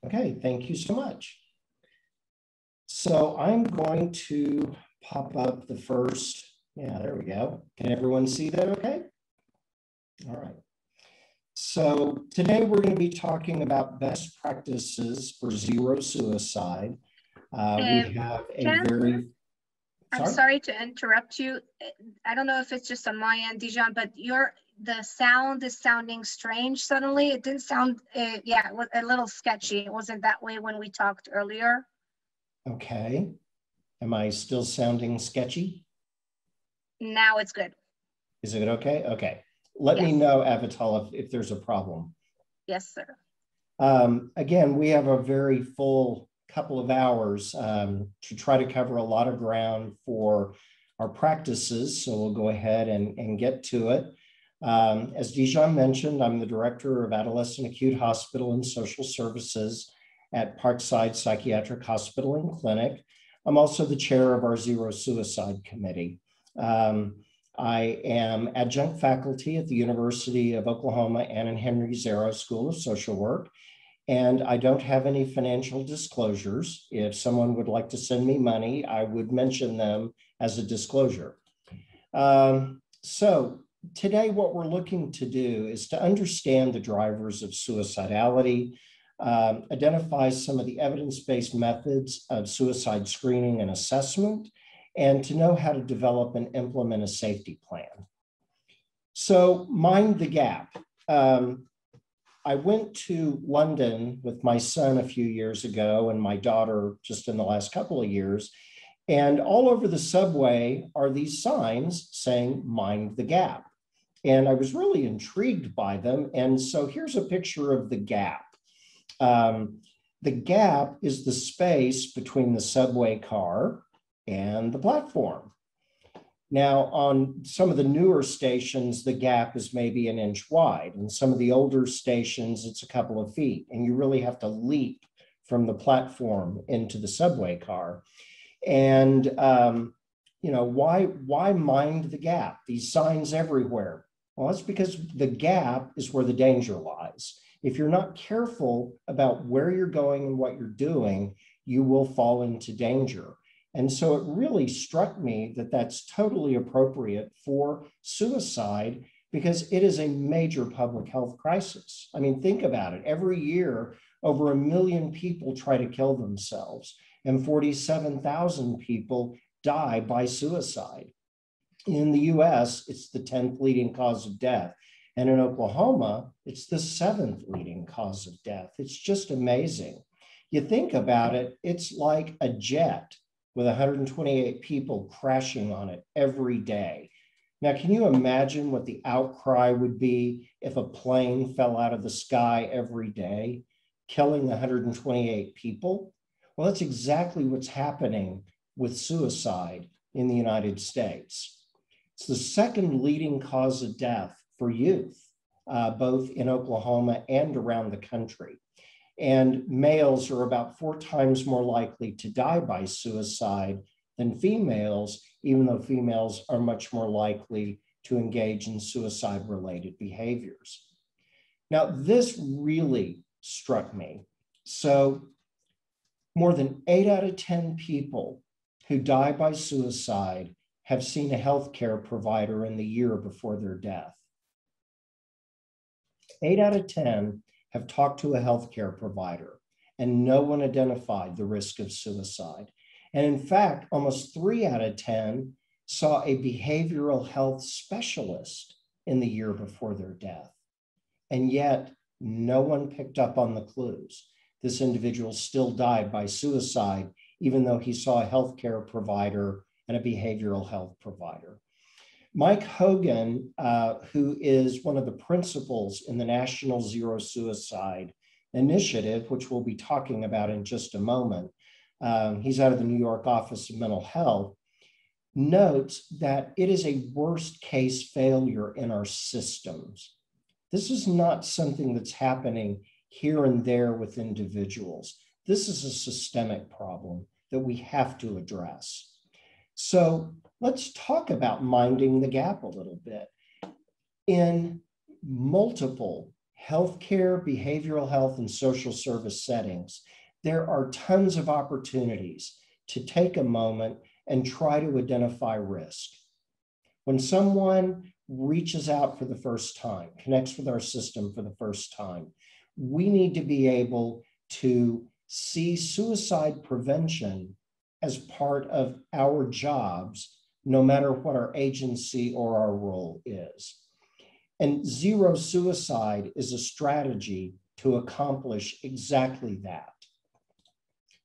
Okay, thank you so much. So I'm going to pop up the first, yeah, there we go. Can everyone see that okay? All right. So today we're going to be talking about best practices for zero suicide. We have a very... I'm sorry to interrupt you. I don't know if it's just on my end, Dijon, but the sound is sounding strange suddenly. It didn't sound, yeah, it was a little sketchy. It wasn't that way when we talked earlier. Okay. Am I still sounding sketchy? Now it's good. Is it okay? Okay. Let me know, Avital, if there's a problem. Yes, sir. Again, we have a very full couple of hours to try to cover a lot of ground for our practices. So we'll go ahead and get to it. As Dijon mentioned, I'm the director of Adolescent Acute Hospital and Social Services at Parkside Psychiatric Hospital and Clinic. I'm also the chair of our Zero Suicide Committee. I am adjunct faculty at the University of Oklahoma Ann and Henry Zero School of Social Work, and I don't have any financial disclosures. If someone would like to send me money, I would mention them as a disclosure. So today what we're looking to do is to understand the drivers of suicidality, identify some of the evidence-based methods of suicide screening and assessment, and to know how to develop and implement a safety plan. So mind the gap. I went to London with my son a few years ago and my daughter just in the last couple of years, and all over the subway are these signs saying, mind the gap. And I was really intrigued by them. And so here's a picture of the gap. The gap is the space between the subway car and the platform. Now, on some of the newer stations, the gap is maybe an inch wide. And some of the older stations, it's a couple of feet. And you really have to leap from the platform into the subway car. And, you know, why mind the gap? These signs everywhere. Well, that's because the gap is where the danger lies. If you're not careful about where you're going and what you're doing, you will fall into danger. And so it really struck me that that's totally appropriate for suicide because it is a major public health crisis. I mean, think about it. Every year, over 1 million people try to kill themselves and 47,000 people die by suicide. In the US, it's the 10th leading cause of death. And in Oklahoma, it's the 7th leading cause of death. It's just amazing. You think about it, it's like a jet with 128 people crashing on it every day. Now, can you imagine what the outcry would be if a plane fell out of the sky every day, killing 128 people? Well, that's exactly what's happening with suicide in the United States. It's the 2nd leading cause of death for youth, both in Oklahoma and around the country. And males are about 4 times more likely to die by suicide than females, even though females are much more likely to engage in suicide-related behaviors. Now, this really struck me. So more than 8 out of 10 people who die by suicide have seen a healthcare provider in the year before their death. 8 out of 10 have talked to a healthcare provider, and no one identified the risk of suicide. And in fact, almost 3 out of 10 saw a behavioral health specialist in the year before their death. And yet, no one picked up on the clues. This individual still died by suicide, even though he saw a healthcare provider and a behavioral health provider. Mike Hogan, who is one of the principals in the National Zero Suicide Initiative, which we'll be talking about in just a moment, he's out of the New York Office of Mental Health, notes that it is a worst case failure in our systems. This is not something that's happening here and there with individuals. This is a systemic problem that we have to address. So let's talk about minding the gap a little bit. In multiple healthcare, behavioral health, and social service settings, there are tons of opportunities to take a moment and try to identify risk. When someone reaches out for the first time, connects with our system for the first time, we need to be able to see suicide prevention as part of our jobs, no matter what our agency or our role is. And zero suicide is a strategy to accomplish exactly that.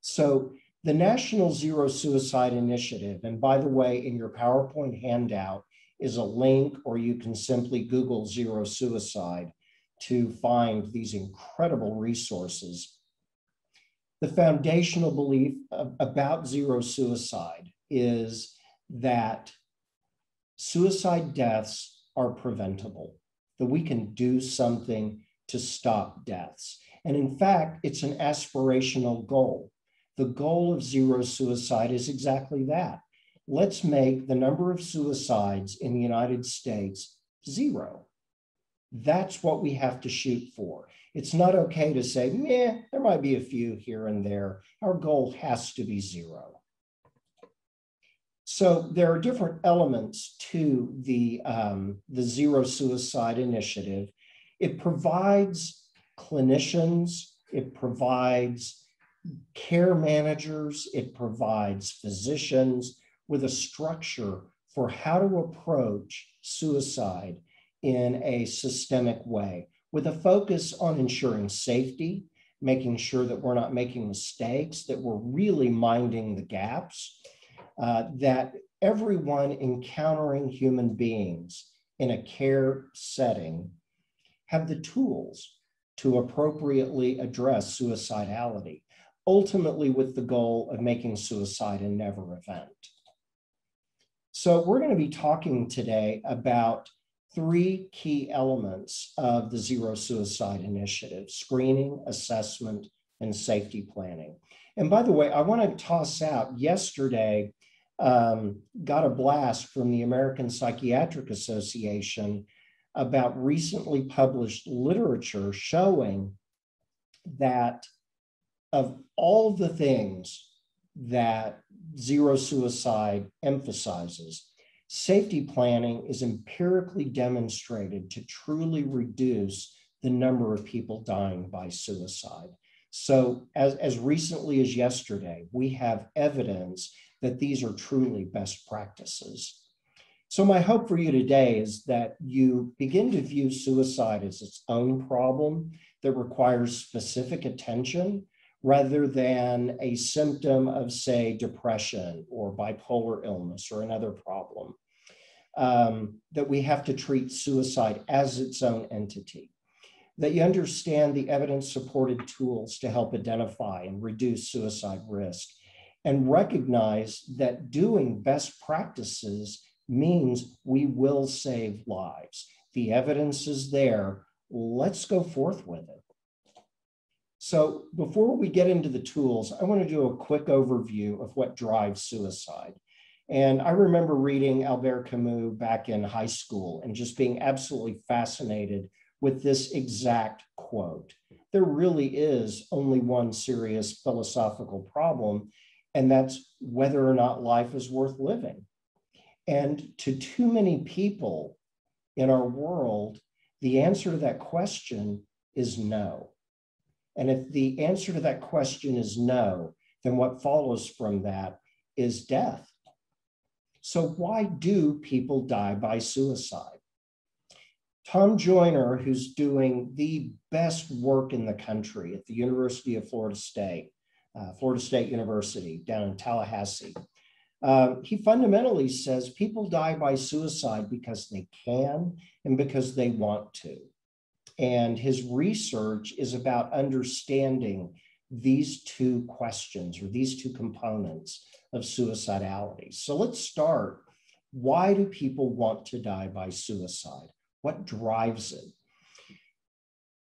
So the National Zero Suicide Initiative, and by the way, in your PowerPoint handout is a link, or you can simply Google zero suicide to find these incredible resources. The foundational belief about zero suicide is that suicide deaths are preventable, that we can do something to stop deaths. And in fact, it's an aspirational goal. The goal of zero suicide is exactly that. Let's make the number of suicides in the United States zero. That's what we have to shoot for. It's not okay to say, meh, there might be a few here and there. Our goal has to be zero. So there are different elements to the Zero Suicide Initiative. It provides clinicians, it provides care managers, it provides physicians with a structure for how to approach suicide in a systemic way, with a focus on ensuring safety, making sure that we're not making mistakes, that we're really minding the gaps, that everyone encountering human beings in a care setting have the tools to appropriately address suicidality, ultimately with the goal of making suicide a never event. So we're going to be talking today about three key elements of the Zero Suicide Initiative: screening, assessment, and safety planning. And by the way, I want to toss out, yesterday, got a blast from the American Psychiatric Association about recently published literature showing that of all the things that zero suicide emphasizes, safety planning is empirically demonstrated to truly reduce the number of people dying by suicide. So as recently as yesterday, we have evidence that these are truly best practices. So my hope for you today is that you begin to view suicide as its own problem that requires specific attention, rather than a symptom of, say, depression or bipolar illness or another problem, that we have to treat suicide as its own entity, that you understand the evidence-supported tools to help identify and reduce suicide risk, and recognize that doing best practices means we will save lives. The evidence is there. Let's go forth with it. So before we get into the tools, I want to do a quick overview of what drives suicide. And I remember reading Albert Camus back in high school and just being absolutely fascinated with this exact quote. There really is only one serious philosophical problem, and that's whether or not life is worth living. And to too many people in our world, the answer to that question is no. And if the answer to that question is no, then what follows from that is death. So why do people die by suicide? Tom Joyner, who's doing the best work in the country at the University of Florida State University down in Tallahassee, he fundamentally says people die by suicide because they can and because they want to. And his research is about understanding these two questions, or these two components of suicidality. So let's start. Why do people want to die by suicide? What drives it?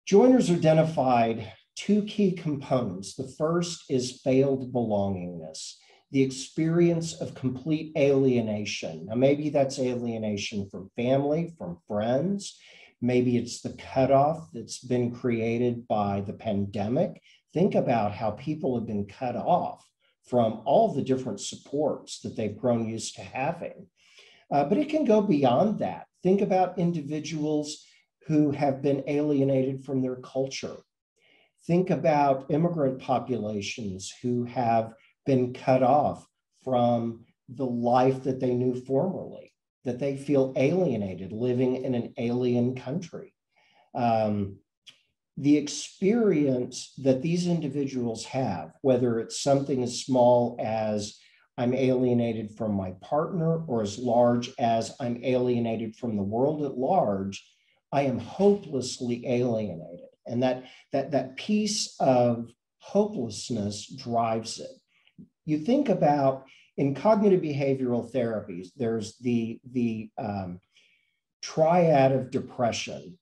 Joyner's identified two key components. The first is failed belongingness, the experience of complete alienation. Now, maybe that's alienation from family, from friends. Maybe it's the cutoff that's been created by the pandemic. Think about how people have been cut off from all the different supports that they've grown used to having. But it can go beyond that. Think about individuals who have been alienated from their culture. Think about immigrant populations who have been cut off from the life that they knew formerly, that they feel alienated living in an alien country. The experience that these individuals have, whether it's something as small as I'm alienated from my partner or as large as I'm alienated from the world at large, I am hopelessly alienated. And that piece of hopelessness drives it. You think about in cognitive behavioral therapies, there's the triad of depression.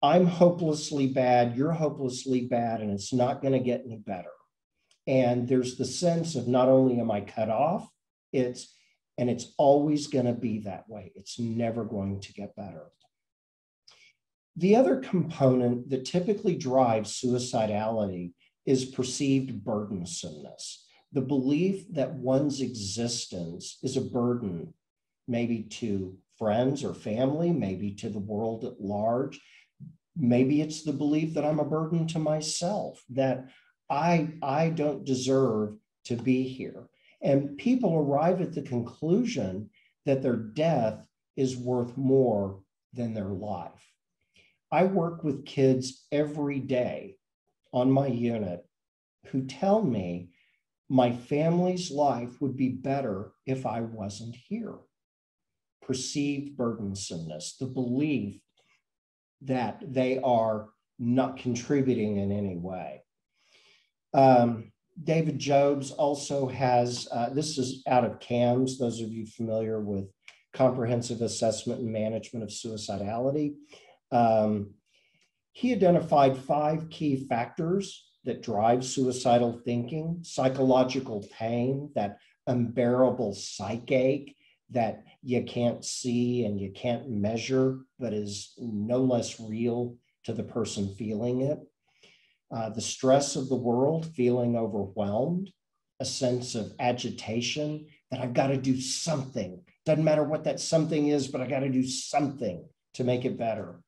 I'm hopelessly bad, you're hopelessly bad, and it's not going to get any better. And there's the sense of not only am I cut off, it's always going to be that way. It's never going to get better. The other component that typically drives suicidality is perceived burdensomeness, the belief that one's existence is a burden, maybe to friends or family, maybe to the world at large. Maybe it's the belief that I'm a burden to myself, that I don't deserve to be here. And people arrive at the conclusion that their death is worth more than their life. I work with kids every day on my unit who tell me my family's life would be better if I wasn't here. Perceived burdensomeness, the belief that they are not contributing in any way. David Jobs also has, this is out of CAMS, those of you familiar with Comprehensive Assessment and Management of Suicidality. He identified 5 key factors that drive suicidal thinking: psychological pain, that unbearable psychache that you can't see and you can't measure, but is no less real to the person feeling it. The stress of the world, feeling overwhelmed, a sense of agitation that I've got to do something. Doesn't matter what that something is, but I got to do something to make it better.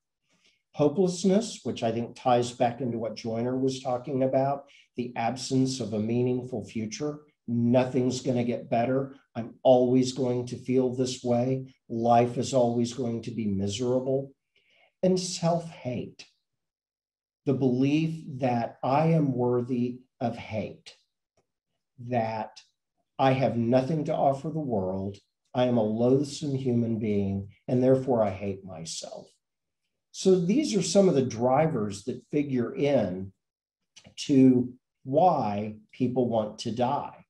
Hopelessness, which I think ties back into what Joyner was talking about, the absence of a meaningful future. Nothing's going to get better. I'm always going to feel this way. Life is always going to be miserable. And self-hate, the belief that I am worthy of hate, that I have nothing to offer the world, I am a loathsome human being, and therefore I hate myself. So these are some of the drivers that figure in to why people want to die.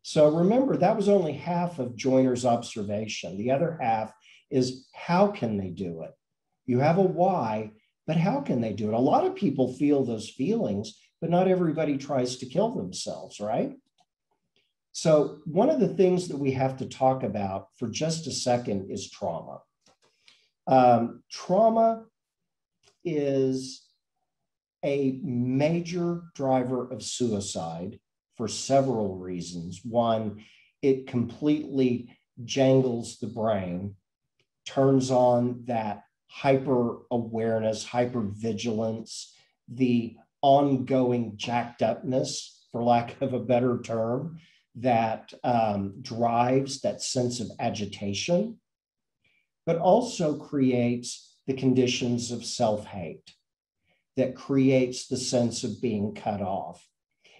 So remember, that was only half of Joyner's observation. The other half is how can they do it? You have a why, but how can they do it? A lot of people feel those feelings, but not everybody tries to kill themselves, right? So one of the things that we have to talk about for just a second is trauma. Trauma is a major driver of suicide for several reasons. One, it completely jangles the brain, turns on that hyper awareness, hyper vigilance, the ongoing jacked upness, for lack of a better term, that drives that sense of agitation, but also creates the conditions of self-hate that creates the sense of being cut off.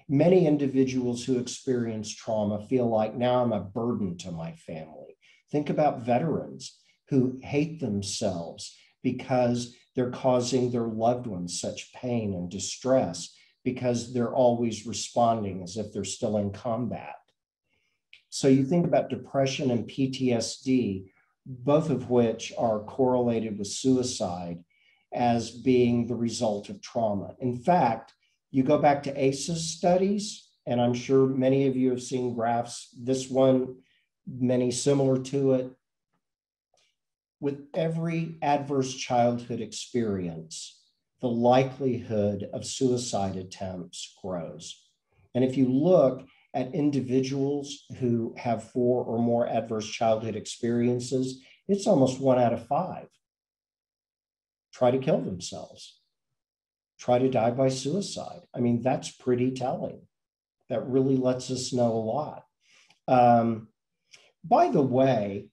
Many individuals who experience trauma feel like now I'm a burden to my family. Think about veterans who hate themselves because they're causing their loved ones such pain and distress because they're always responding as if they're still in combat. So you think about depression and PTSD, both of which are correlated with suicide as being the result of trauma. In fact, you go back to ACEs studies, and I'm sure many of you have seen graphs, this one, many similar to it. with every adverse childhood experience, the likelihood of suicide attempts grows. And if you look at individuals who have 4 or more adverse childhood experiences, it's almost 1 out of 5 try to kill themselves, try to die by suicide. I mean, that's pretty telling. That really lets us know a lot. By the way,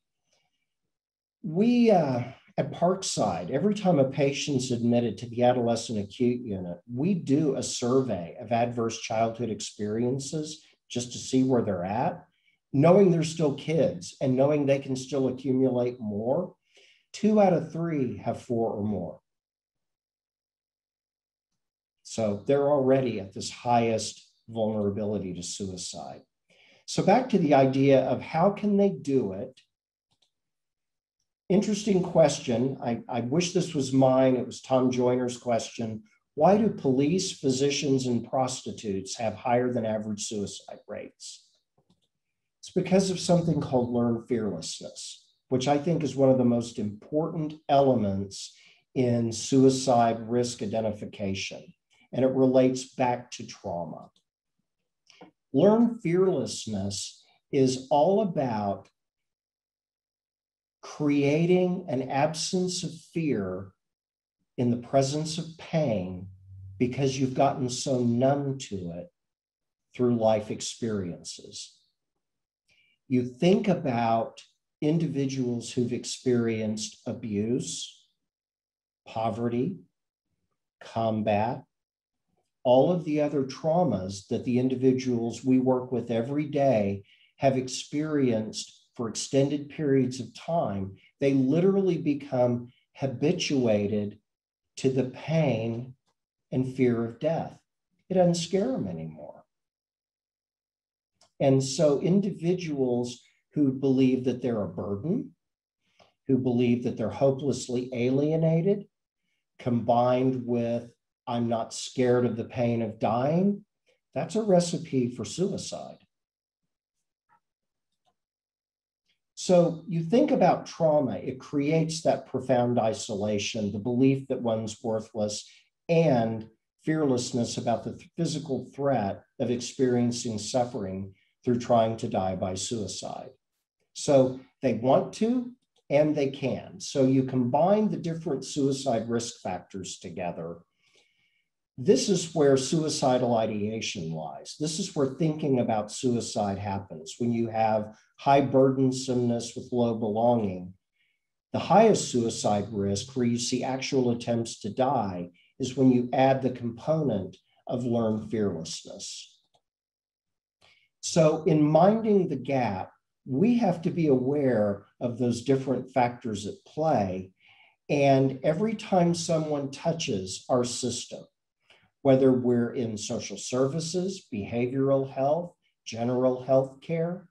we at Parkside, every time a patient's admitted to the adolescent acute unit, we do a survey of adverse childhood experiences just to see where they're at, knowing they're still kids and knowing they can still accumulate more. 2 out of 3 have 4 or more. So they're already at this highest vulnerability to suicide. So back to the idea of how can they do it? Interesting question. I wish this was mine. It was Tom Joyner's question. Why do police, physicians, and prostitutes have higher than average suicide rates? It's because of something called learned fearlessness, which I think is one of the most important elements in suicide risk identification, and it relates back to trauma. Learned fearlessness is all about creating an absence of fear in the presence of pain because you've gotten so numb to it through life experiences. You think about individuals who've experienced abuse, poverty, combat, all of the other traumas that the individuals we work with every day have experienced for extended periods of time. They literally become habituated to the pain and fear of death. It doesn't scare them anymore. And so individuals who believe that they're a burden, who believe that they're hopelessly alienated, combined with I'm not scared of the pain of dying, that's a recipe for suicide. So you think about trauma, it creates that profound isolation, the belief that one's worthless, and fearlessness about the physical threat of experiencing suffering through trying to die by suicide. So they want to and they can. So you combine the different suicide risk factors together. This is where suicidal ideation lies. This is where thinking about suicide happens. When you have high burdensomeness with low belonging, the highest suicide risk, where you see actual attempts to die, is when you add the component of learned fearlessness. So in minding the gap, we have to be aware of those different factors at play. And every time someone touches our system, whether we're in social services, behavioral health, general health care,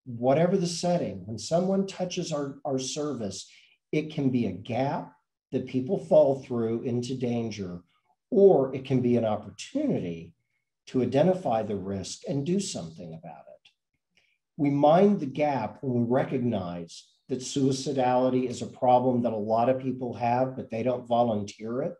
whatever the setting, when someone touches our service, it can be a gap that people fall through into danger, or it can be an opportunity to identify the risk and do something about it. We mind the gap when we recognize that suicidality is a problem that a lot of people have, but they don't volunteer it.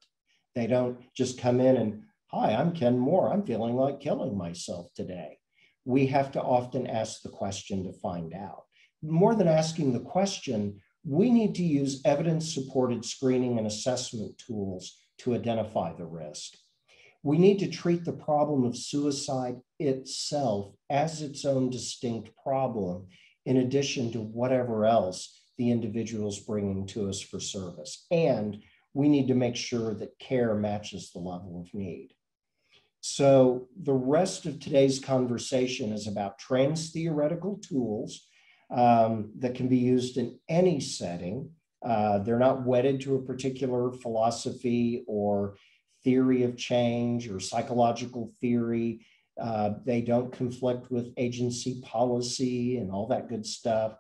They don't just come in and, hi, I'm Ken Moore. I'm feeling like killing myself today. We have to often ask the question to find out. More than asking the question, we need to use evidence-supported screening and assessment tools to identify the risk. We need to treat the problem of suicide itself as its own distinct problem, in addition to whatever else the individual's bringing to us for service. And we need to make sure that care matches the level of need. So the rest of today's conversation is about trans-theoretical tools that can be used in any setting. They're not wedded to a particular philosophy or theory of change or psychological theory. They don't conflict with agency policy and all that good stuff.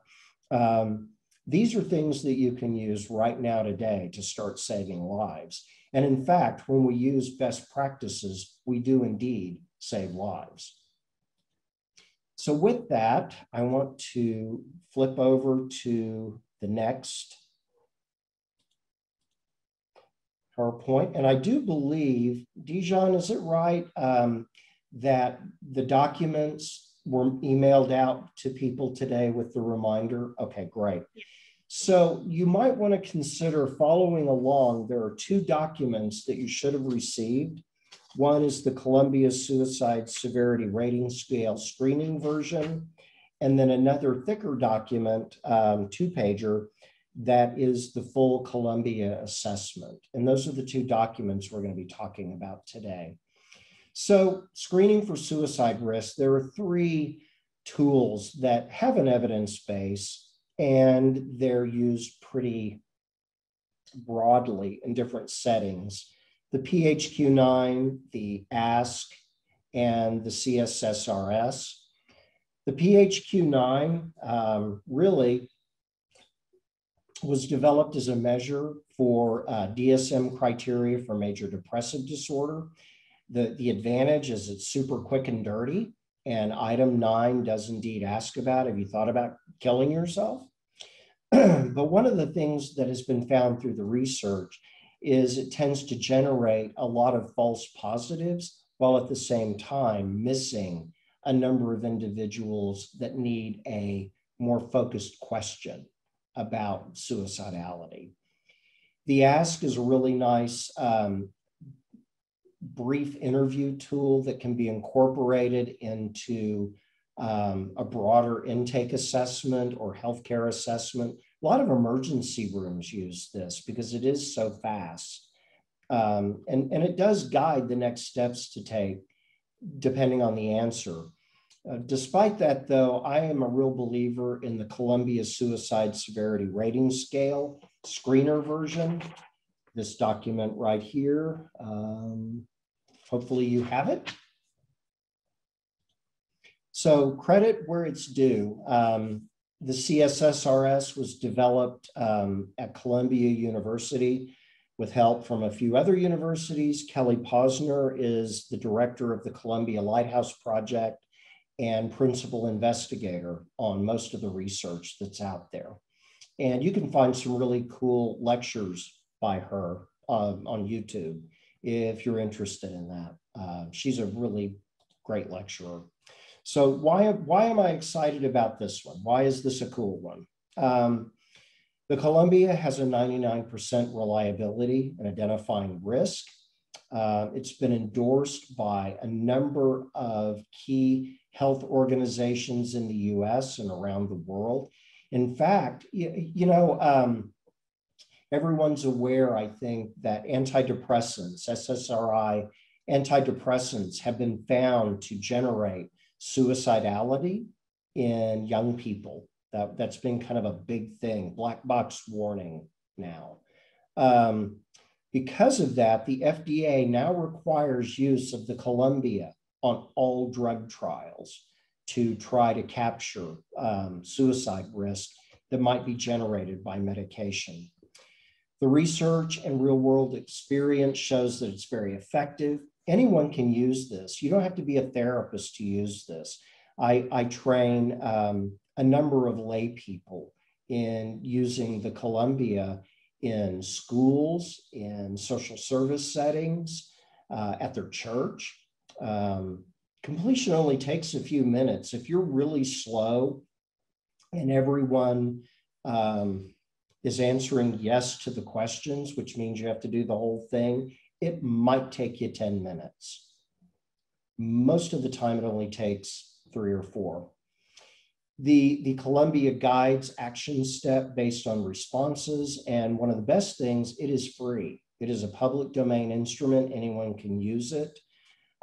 These are things that you can use right now today to start saving lives. And in fact, when we use best practices, we do indeed save lives. So with that, I want to flip over to the next her point. And I do believe, Dijon, is it right that the documents were emailed out to people today with the reminder? Okay, great. So you might want to consider following along. There are two documents that you should have received. One is the Columbia Suicide Severity Rating Scale screening version, and then another thicker document, two-pager, that is the full Columbia assessment. And those are the two documents we're going to be talking about today. So screening for suicide risk, there are three tools that have an evidence base, and they're used pretty broadly in different settings. The PHQ-9, the ASK, and the C-SSRS. The PHQ-9 really was developed as a measure for DSM criteria for major depressive disorder. The advantage is it's super quick and dirty, and item 9 does indeed ask about, have you thought about killing yourself? But one of the things that has been found through the research is it tends to generate a lot of false positives, while at the same time missing a number of individuals that need a more focused question about suicidality. The ASK is a really nice brief interview tool that can be incorporated into a broader intake assessment or healthcare assessment. A lot of emergency rooms use this because it is so fast. And it does guide the next steps to take depending on the answer. Despite that, though, I am a real believer in the Columbia Suicide Severity Rating Scale screener version. This document right here. Hopefully you have it. So credit where it's due. The C-SSRS was developed at Columbia University with help from a few other universities. Kelly Posner is the director of the Columbia Lighthouse Project and principal investigator on most of the research that's out there. And you can find some really cool lectures by her on YouTube if you're interested in that. She's a really great lecturer. So why am I excited about this one? Why is this a cool one? The Columbia has a 99% reliability in identifying risk. It's been endorsed by a number of key health organizations in the US and around the world. In fact, everyone's aware, I think, that antidepressants, SSRI antidepressants, have been found to generate suicidality in young people. That's been kind of a big thing, black box warning now. Because of that, the FDA now requires use of the Columbia on all drug trials to try to capture suicide risk that might be generated by medication. The research and real world experience shows that it's very effective. Anyone can use this. You don't have to be a therapist to use this. I train a number of lay people in using the Columbia in schools, in social service settings, at their church. Completion only takes a few minutes. If you're really slow and everyone is answering yes to the questions, which means you have to do the whole thing, it might take you 10 minutes. Most of the time, it only takes 3 or 4. The Columbia guides action step based on responses. And one of the best things, it is free. It is a public domain instrument. Anyone can use it.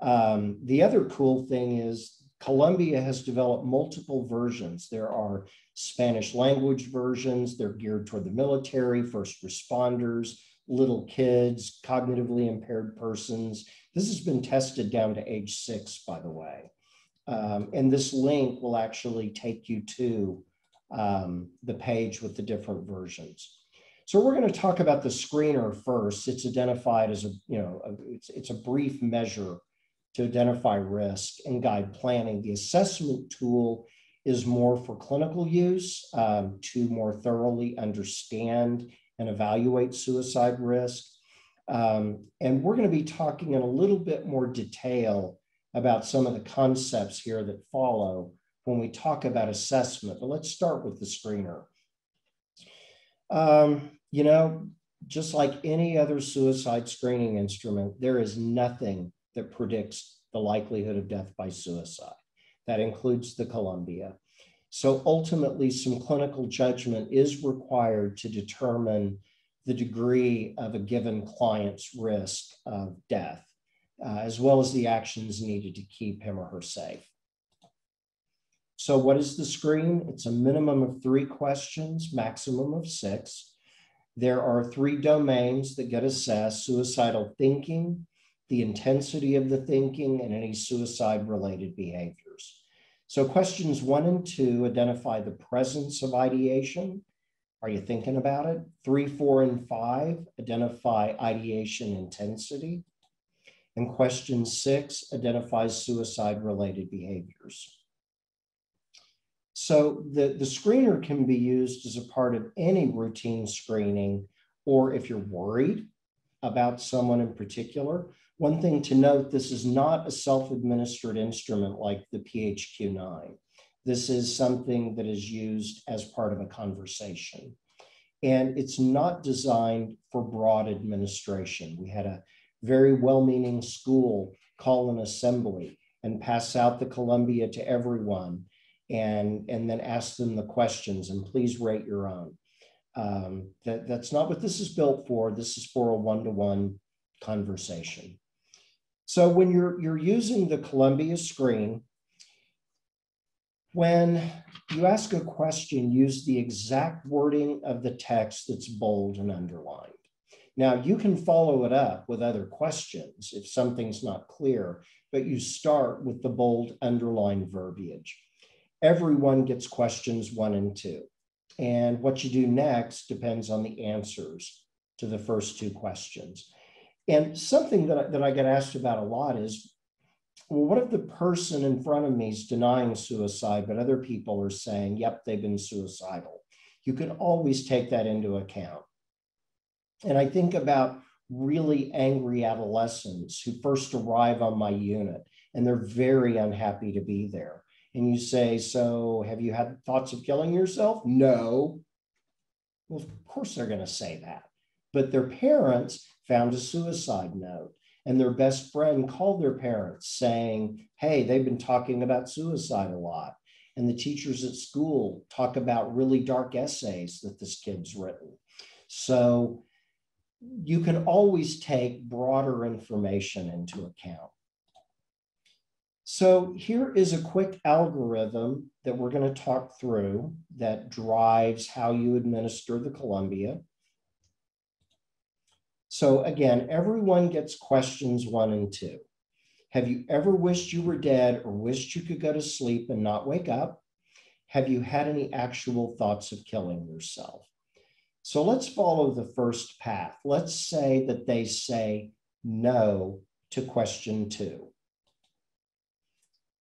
The other cool thing is Columbia has developed multiple versions. There are Spanish language versions. They're geared toward the military, first responders, little kids, cognitively impaired persons. This has been tested down to age 6, by the way. And this link will actually take you to the page with the different versions. So we're going to talk about the screener first. It's identified as it's a brief measure to identify risk and guide planning. The assessment tool is more for clinical use to more thoroughly understand and evaluate suicide risk. And we're going to be talking in a little bit more detail about some of the concepts here that follow when we talk about assessment. But let's start with the screener. You know, just like any other suicide screening instrument, there is nothing that predicts the likelihood of death by suicide. That includes the Columbia. So ultimately, some clinical judgment is required to determine the degree of a given client's risk of death, as well as the actions needed to keep him or her safe. So what is the screen? It's a minimum of 3 questions, maximum of 6. There are 3 domains that get assessed: suicidal thinking, the intensity of the thinking, and any suicide-related behaviors. So questions 1 and 2 identify the presence of ideation. Are you thinking about it? 3, 4, and 5 identify ideation intensity. And question 6 identifies suicide-related behaviors. So the screener can be used as a part of any routine screening, or if you're worried about someone in particular. One thing to note, this is not a self-administered instrument like the PHQ-9. This is something that is used as part of a conversation. And it's not designed for broad administration. We had a very well-meaning school call an assembly and pass out the Columbia to everyone, and then ask them the questions, and please rate your own. That's not what this is built for. This is for a one-to-one conversation. So when you're using the Columbia screen, when you ask a question, use the exact wording of the text that's bold and underlined. Now, you can follow it up with other questions if something's not clear, but you start with the bold underlined verbiage. Everyone gets questions 1 and 2. And what you do next depends on the answers to the first 2 questions. And something that I get asked about a lot is, well, what if the person in front of me is denying suicide, but other people are saying, yep, they've been suicidal? You can always take that into account. And I think about really angry adolescents who first arrive on my unit, and they're very unhappy to be there. And you say, so have you had thoughts of killing yourself? No. Well, of course they're going to say that. But their parents found a suicide note, and their best friend called their parents saying, hey, they've been talking about suicide a lot. And the teachers at school talk about really dark essays that this kid's written. So you can always take broader information into account. So here is a quick algorithm that we're going to talk through that drives how you administer the Columbia. So again, everyone gets questions 1 and 2. Have you ever wished you were dead or wished you could go to sleep and not wake up? Have you had any actual thoughts of killing yourself? So let's follow the first path. Let's say that they say no to question 2.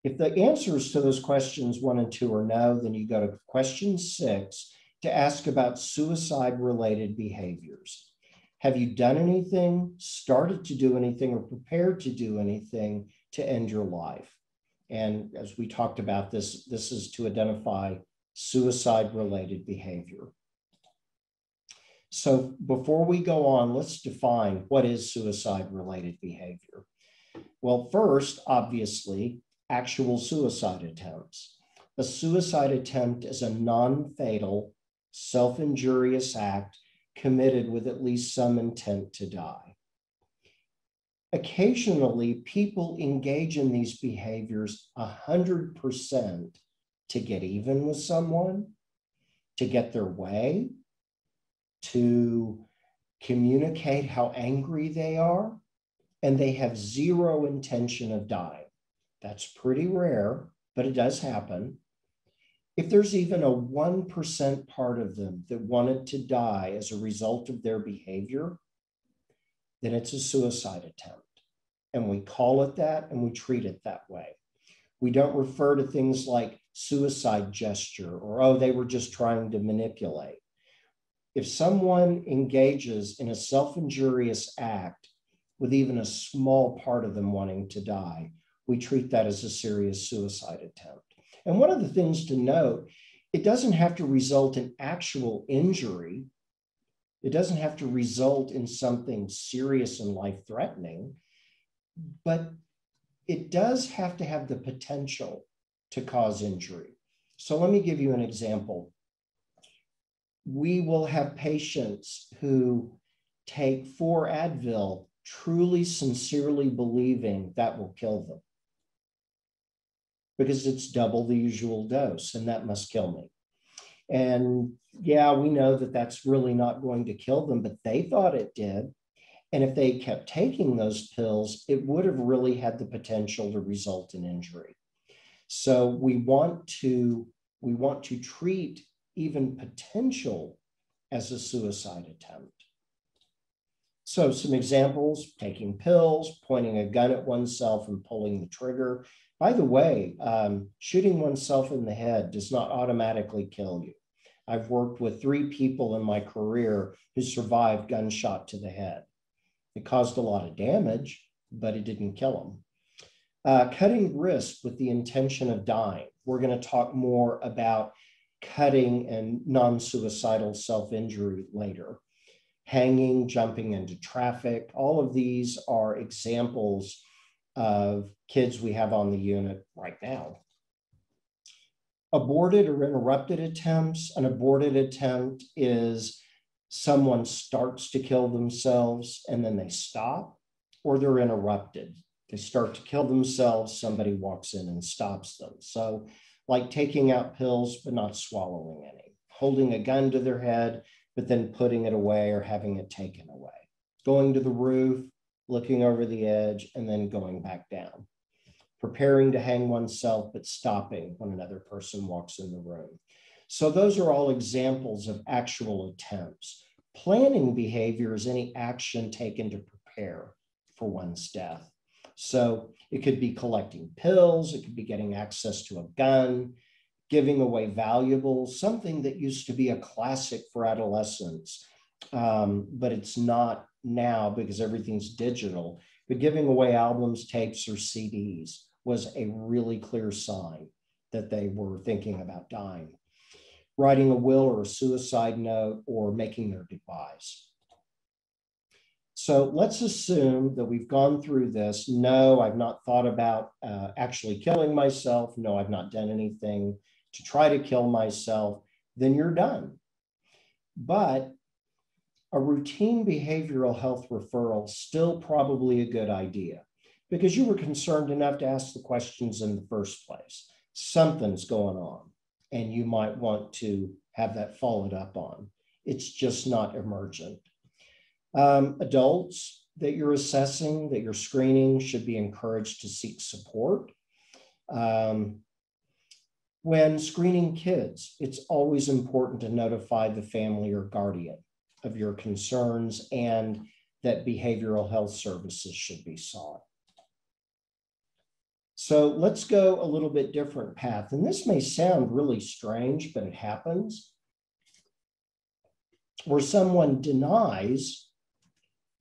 If the answers to those questions 1 and 2 are no, then you go to question 6 to ask about suicide-related behaviors. Have you done anything, started to do anything, or prepared to do anything to end your life? And as we talked about this is to identify suicide-related behavior. So before we go on, let's define what is suicide-related behavior. Well, first, obviously, actual suicide attempts. A suicide attempt is a non-fatal, self-injurious act committed with at least some intent to die. Occasionally, people engage in these behaviors 100% to get even with someone, to get their way, to communicate how angry they are, and they have zero intention of dying. That's pretty rare, but it does happen. If there's even a 1% part of them that wanted to die as a result of their behavior, then it's a suicide attempt. And we call it that, and we treat it that way. We don't refer to things like suicide gesture or, oh, they were just trying to manipulate. If someone engages in a self-injurious act with even a small part of them wanting to die, we treat that as a serious suicide attempt. And one of the things to note, it doesn't have to result in actual injury. It doesn't have to result in something serious and life-threatening, but it does have to have the potential to cause injury. So let me give you an example. We will have patients who take 4 Advil, truly, sincerely believing that will kill them because it's double the usual dose, and that must kill me. And yeah, we know that that's really not going to kill them, but they thought it did. And if they kept taking those pills, it would have really had the potential to result in injury. So we want to treat even potential as a suicide attempt. So some examples: taking pills, pointing a gun at oneself and pulling the trigger. By the way, shooting oneself in the head does not automatically kill you. I've worked with 3 people in my career who survived gunshot to the head. It caused a lot of damage, but it didn't kill them. Cutting wrists with the intention of dying. We're going to talk more about cutting and non-suicidal self-injury later. Hanging, jumping into traffic. All of these are examples of kids we have on the unit right now. Aborted or interrupted attempts. An aborted attempt is someone starts to kill themselves and then they stop, or they're interrupted. They start to kill themselves, somebody walks in and stops them. So like taking out pills but not swallowing any, holding a gun to their head but then putting it away or having it taken away, going to the roof, looking over the edge, and then going back down, preparing to hang oneself but stopping when another person walks in the room. So those are all examples of actual attempts. Planning behavior is any action taken to prepare for one's death. So it could be collecting pills, it could be getting access to a gun, giving away valuables, something that used to be a classic for adolescents, but it's not now because everything's digital. But giving away albums, tapes, or CDs was a really clear sign that they were thinking about dying. Writing a will or a suicide note, or making their goodbyes. So let's assume that we've gone through this. No, I've not thought about actually killing myself. No, I've not done anything to try to kill myself. Then you're done. But a routine behavioral health referral is still probably a good idea because you were concerned enough to ask the questions in the first place. Something's going on, and you might want to have that followed up on. It's just not emergent. Adults that you're assessing, that you're screening, should be encouraged to seek support. When screening kids, it's always important to notify the family or guardian of your concerns and that behavioral health services should be sought. So let's go a little bit different path. And this may sound really strange, but it happens. Where someone denies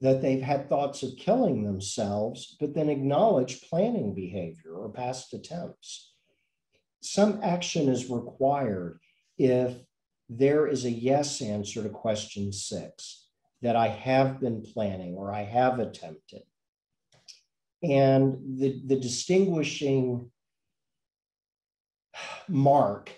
that they've had thoughts of killing themselves, but then acknowledge planning behavior or past attempts. Some action is required if there is a yes answer to question 6, that I have been planning or I have attempted. And the distinguishing mark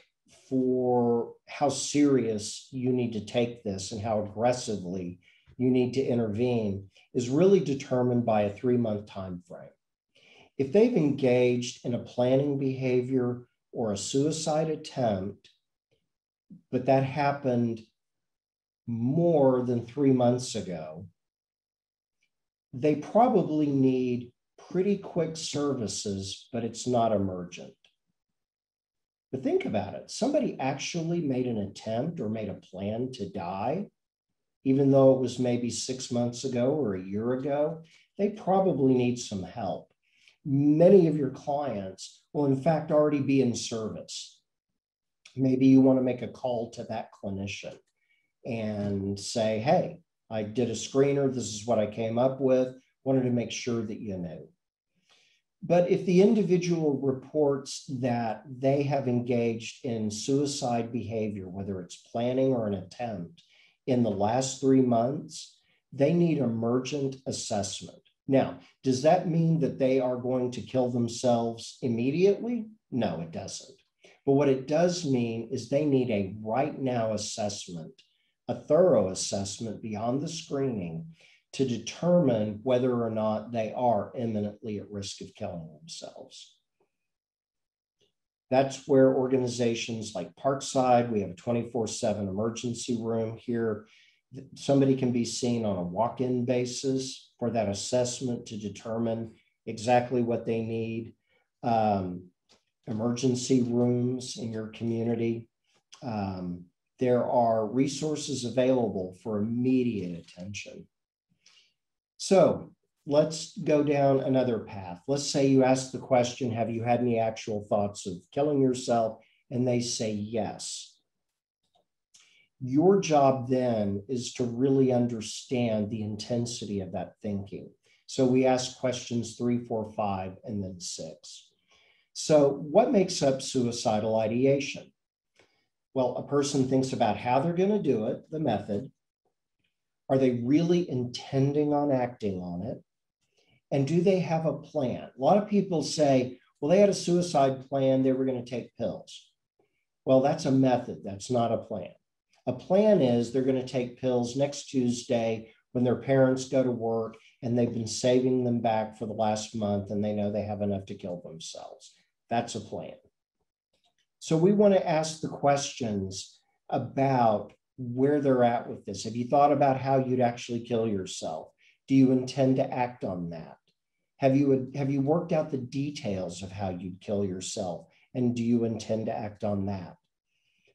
for how serious you need to take this and how aggressively you need to intervene is really determined by a 3-month time frame. If they've engaged in a planning behavior or a suicide attempt, but that happened more than 3 months ago, they probably need pretty quick services, but it's not emergent. But think about it. Somebody actually made an attempt or made a plan to die, even though it was maybe 6 months ago or a year ago. They probably need some help. Many of your clients will, in fact, already be in service. Maybe you want to make a call to that clinician and say, hey, I did a screener. This is what I came up with. Wanted to make sure that you knew. But if the individual reports that they have engaged in suicide behavior, whether it's planning or an attempt, in the last 3 months, they need emergent assessment. Now, does that mean that they are going to kill themselves immediately? No, it doesn't. But what it does mean is they need a right now assessment, a thorough assessment beyond the screening, to determine whether or not they are imminently at risk of killing themselves. That's where organizations like Parkside, we have a 24/7 emergency room here. Somebody can be seen on a walk-in basis for that assessment to determine exactly what they need. Emergency rooms in your community. There are resources available for immediate attention. So let's go down another path. Let's say you ask the question, have you had any actual thoughts of killing yourself? And they say yes. Your job then is to really understand the intensity of that thinking. So we ask questions 3, 4, 5, and then 6. So what makes up suicidal ideation? Well, a person thinks about how they're going to do it, the method. Are they really intending on acting on it? And do they have a plan? A lot of people say, well, they had a suicide plan, they were going to take pills. Well, that's a method, that's not a plan. A plan is they're going to take pills next Tuesday when their parents go to work and they've been saving them back for the last month and they know they have enough to kill themselves. That's a plan. So we want to ask the questions about where they're at with this. Have you thought about how you'd actually kill yourself? Do you intend to act on that? Have you worked out the details of how you'd kill yourself? And do you intend to act on that?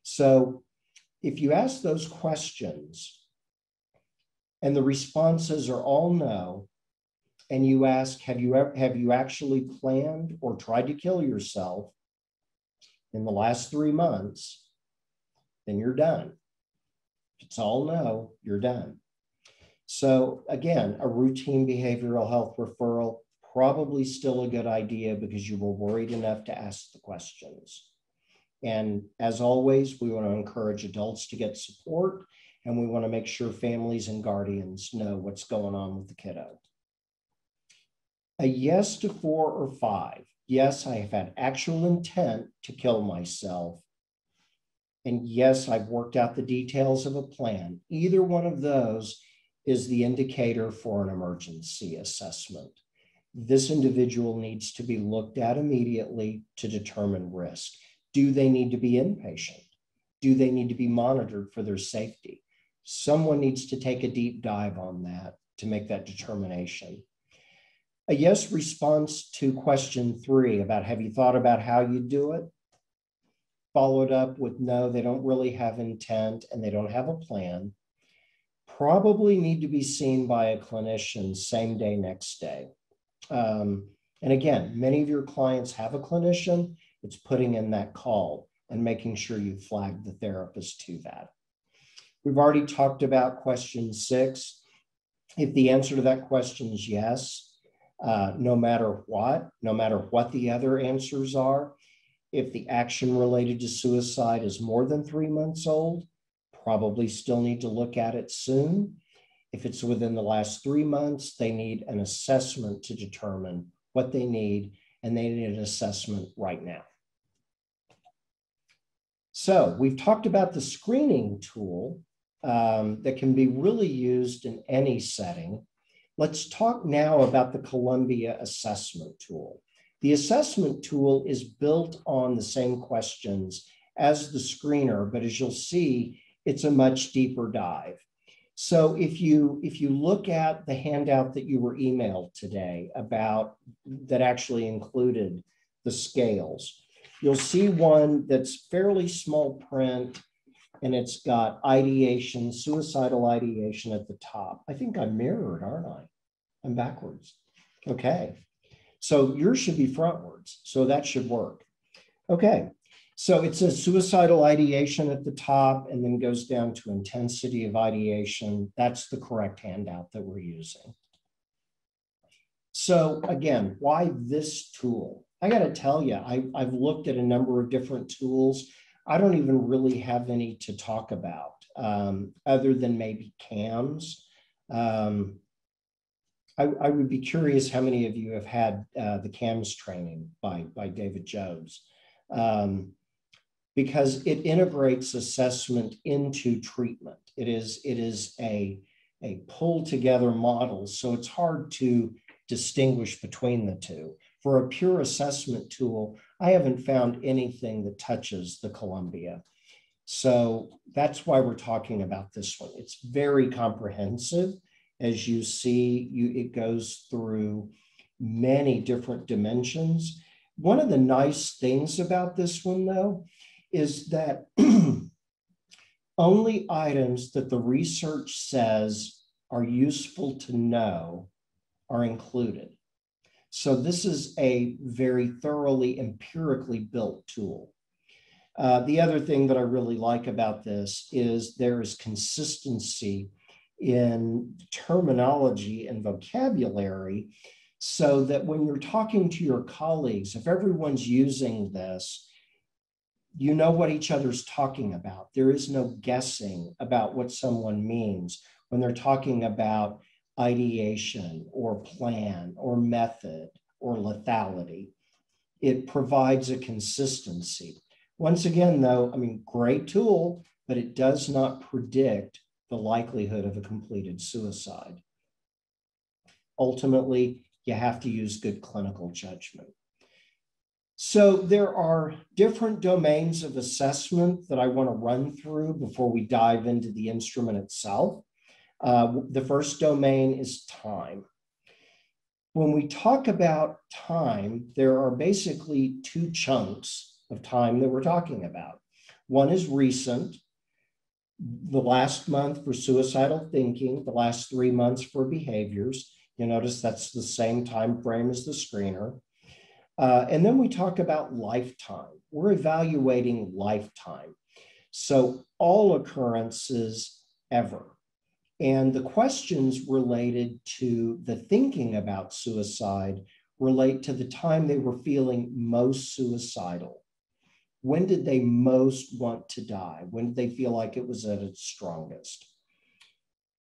So if you ask those questions and the responses are all no, and you ask, have you actually planned or tried to kill yourself in the last 3 months, then you're done. If it's all no, you're done. So again, a routine behavioral health referral, probably still a good idea because you were worried enough to ask the questions. And as always, we want to encourage adults to get support, and we want to make sure families and guardians know what's going on with the kiddo. A yes to 4 or 5. Yes, I have had actual intent to kill myself. And yes, I've worked out the details of a plan. Either one of those is the indicator for an emergency assessment. This individual needs to be looked at immediately to determine risk. Do they need to be inpatient? Do they need to be monitored for their safety? Someone needs to take a deep dive on that to make that determination. A yes response to question 3 about have you thought about how you do it? Followed up with no, they don't really have intent and they don't have a plan. Probably need to be seen by a clinician same day, next day. And again, many of your clients have a clinician. It's putting in that call and making sure you flag the therapist to that. We've already talked about question 6. If the answer to that question is yes, no matter what the other answers are, if the action related to suicide is more than 3 months old, probably still need to look at it soon. If it's within the last 3 months, they need an assessment to determine what they need, and they need an assessment right now. So we've talked about the screening tool that can be really used in any setting. Let's talk now about the Columbia assessment tool. The assessment tool is built on the same questions as the screener, but as you'll see, it's a much deeper dive. So if you look at the handout that you were emailed today about that actually included the scales, you'll see one that's fairly small print, and it's got ideation, suicidal ideation at the top. I think I'm mirrored, aren't I? I'm backwards. Okay. So yours should be frontwards. So that should work. Okay. So it says suicidal ideation at the top and then goes down to intensity of ideation. That's the correct handout that we're using. So again, why this tool? I got to tell you, I've looked at a number of different tools. I don't even really have any to talk about other than maybe CAMS. I would be curious how many of you have had the CAMS training by David Jobs, because it integrates assessment into treatment. It is a pull together model, so it's hard to distinguish between the two. For a pure assessment tool, I haven't found anything that touches the Columbia. So that's why we're talking about this one. It's very comprehensive. As you see, it goes through many different dimensions. One of the nice things about this one, though, is that only items that the research says are useful to know are included. So this is a very thoroughly empirically built tool. The other thing that I really like about this is there is consistency in terminology and vocabulary, so that when you're talking to your colleagues, if everyone's using this, you know what each other's talking about. There is no guessing about what someone means when they're talking about ideation or plan or method or lethality. It provides a consistency. Once again, though, I mean, great tool, but it does not predict the likelihood of a completed suicide. Ultimately, you have to use good clinical judgment. So there are different domains of assessment that I want to run through before we dive into the instrument itself. The first domain is time. When we talk about time, there are basically two chunks of time that we're talking about. One is recent, the last month for suicidal thinking, the last 3 months for behaviors. You notice that's the same time frame as the screener. And then we talk about lifetime. We're evaluating lifetime. So all occurrences ever. And the questions related to the thinking about suicide relate to the time they were feeling most suicidal. When did they most want to die? When did they feel like it was at its strongest?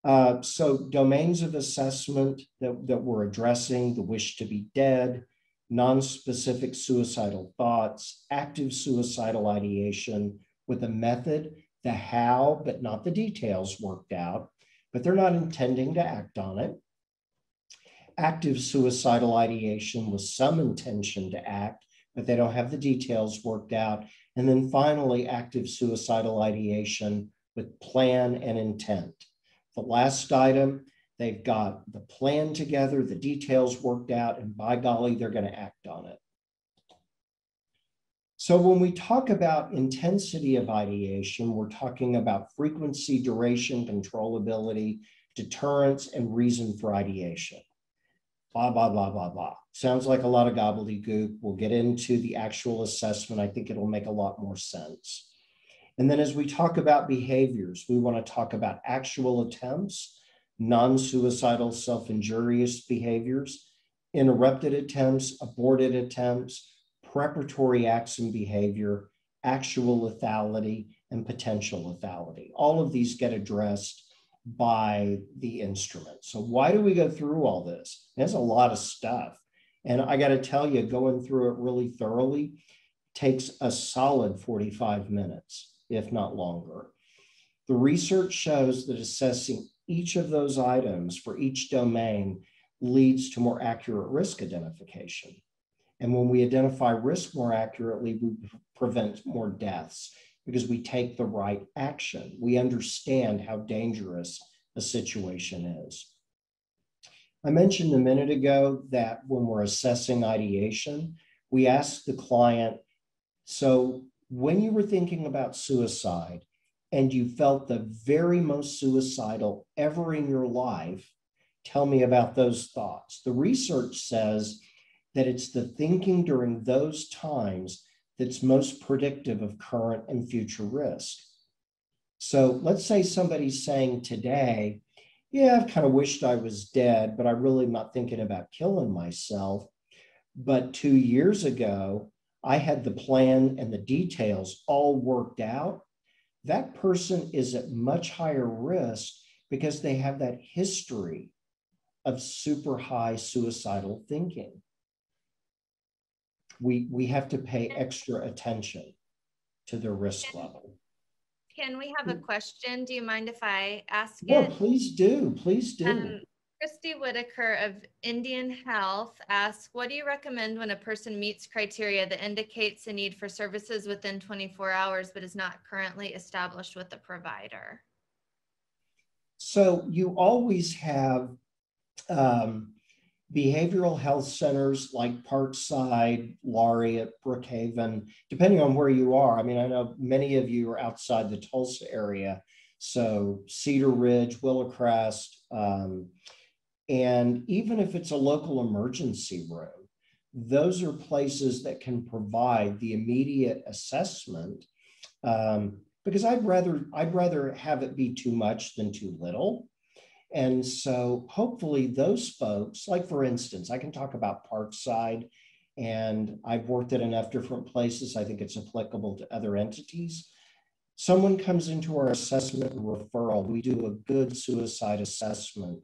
So domains of assessment that we're addressing: the wish to be dead, non-specific suicidal thoughts, active suicidal ideation with a method, the how, but not the details worked out, but they're not intending to act on it. Active suicidal ideation with some intention to act, but they don't have the details worked out. And then finally, active suicidal ideation with plan and intent. The last item, they've got the plan together, the details worked out, and by golly, they're going to act on it. So when we talk about intensity of ideation, we're talking about frequency, duration, controllability, deterrence, and reason for ideation. Blah, blah, blah, blah, blah. Sounds like a lot of gobbledygook. We'll get into the actual assessment. I think it'll make a lot more sense. And then as we talk about behaviors, we want to talk about actual attempts, non-suicidal self-injurious behaviors, interrupted attempts, aborted attempts, preparatory acts and behavior, actual lethality, and potential lethality. All of these get addressed by the instrument. So why do we go through all this? There's a lot of stuff. And I got to tell you, going through it really thoroughly takes a solid 45 minutes, if not longer. The research shows that assessing each of those items for each domain leads to more accurate risk identification. And when we identify risk more accurately, we prevent more deaths because we take the right action. We understand how dangerous a situation is. I mentioned a minute ago that when we're assessing ideation, we ask the client, so when you were thinking about suicide and you felt the very most suicidal ever in your life, tell me about those thoughts. The research says that it's the thinking during those times that's most predictive of current and future risk. So let's say somebody's saying today, yeah, I've kind of wished I was dead, but I'm really not thinking about killing myself. But 2 years ago, I had the plan and the details all worked out. That person is at much higher risk because they have that history of super high suicidal thinking. We have to pay extra attention to their risk level. Can we have a question? Do you mind if I ask Yeah, it? please do. Please do. Christy Whitaker of Indian Health asks, what do you recommend when a person meets criteria that indicates a need for services within 24 hours, but is not currently established with the provider? So you always have behavioral health centers like Parkside, Laureate, Brookhaven, depending on where you are. I mean, I know many of you are outside the Tulsa area, so Cedar Ridge, Willowcrest, and even if it's a local emergency room, those are places that can provide the immediate assessment, because I'd rather have it be too much than too little. And so hopefully those folks, like for instance, I can talk about Parkside, and I've worked at enough different places. I think it's applicable to other entities. Someone comes into our assessment and referral, we do a good suicide assessment.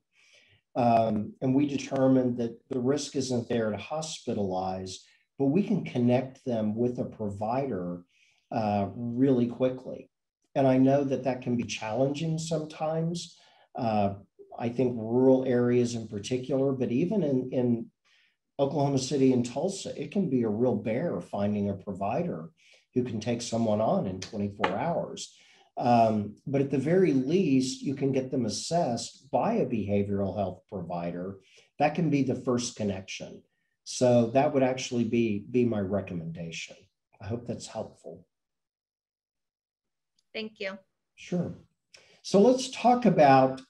And we determine that the risk isn't there to hospitalize, but we can connect them with a provider really quickly. And I know that that can be challenging sometimes. I think rural areas in particular, but even in Oklahoma City and Tulsa, it can be a real bear finding a provider who can take someone on in 24 hours. But at the very least, you can get them assessed by a behavioral health provider. That can be the first connection. So that would actually be my recommendation. I hope that's helpful. Thank you. Sure. So let's talk about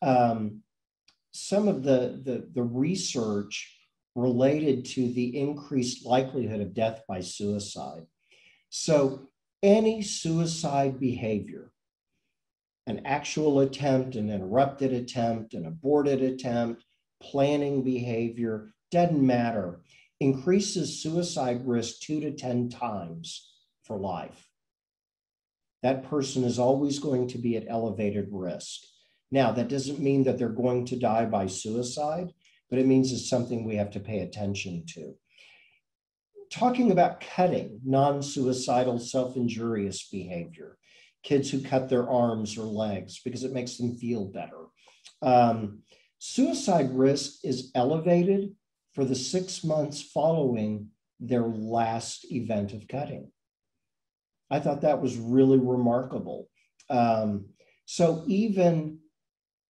some of the research related to the increased likelihood of death by suicide. So any suicide behavior, an actual attempt, an interrupted attempt, an aborted attempt, planning behavior, doesn't matter, increases suicide risk 2 to 10 times for life. That person is always going to be at elevated risk. Now, that doesn't mean that they're going to die by suicide, but it means it's something we have to pay attention to. Talking about cutting, non-suicidal self-injurious behavior, kids who cut their arms or legs because it makes them feel better. Suicide risk is elevated for the 6 months following their last event of cutting. I thought that was really remarkable. So even,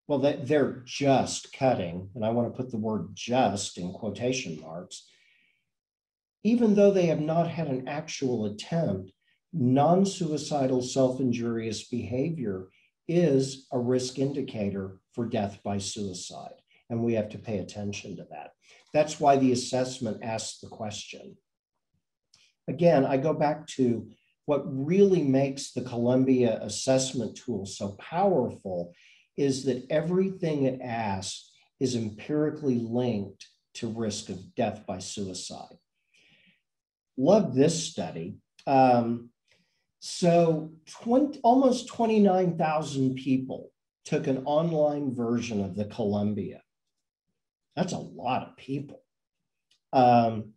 well, they're just cutting, and I want to put the word just in quotation marks, even though they have not had an actual attempt, non-suicidal self-injurious behavior is a risk indicator for death by suicide, and we have to pay attention to that. That's why the assessment asks the question. Again, I go back to what really makes the Columbia assessment tool so powerful is that everything it asks is empirically linked to risk of death by suicide. Love this study. So almost 29,000 people took an online version of the Columbia. That's a lot of people. And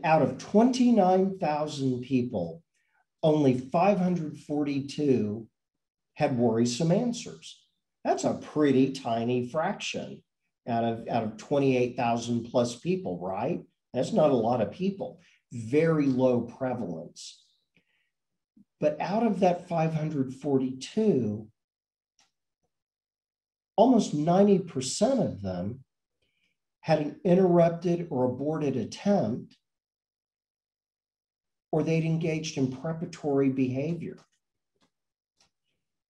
out of 29,000 people, only 542 had worrisome answers. That's a pretty tiny fraction out of 28,000 plus people, right? That's not a lot of people. Very low prevalence. But out of that 542, almost 90% of them had an interrupted or aborted attempt, or they'd engaged in preparatory behavior.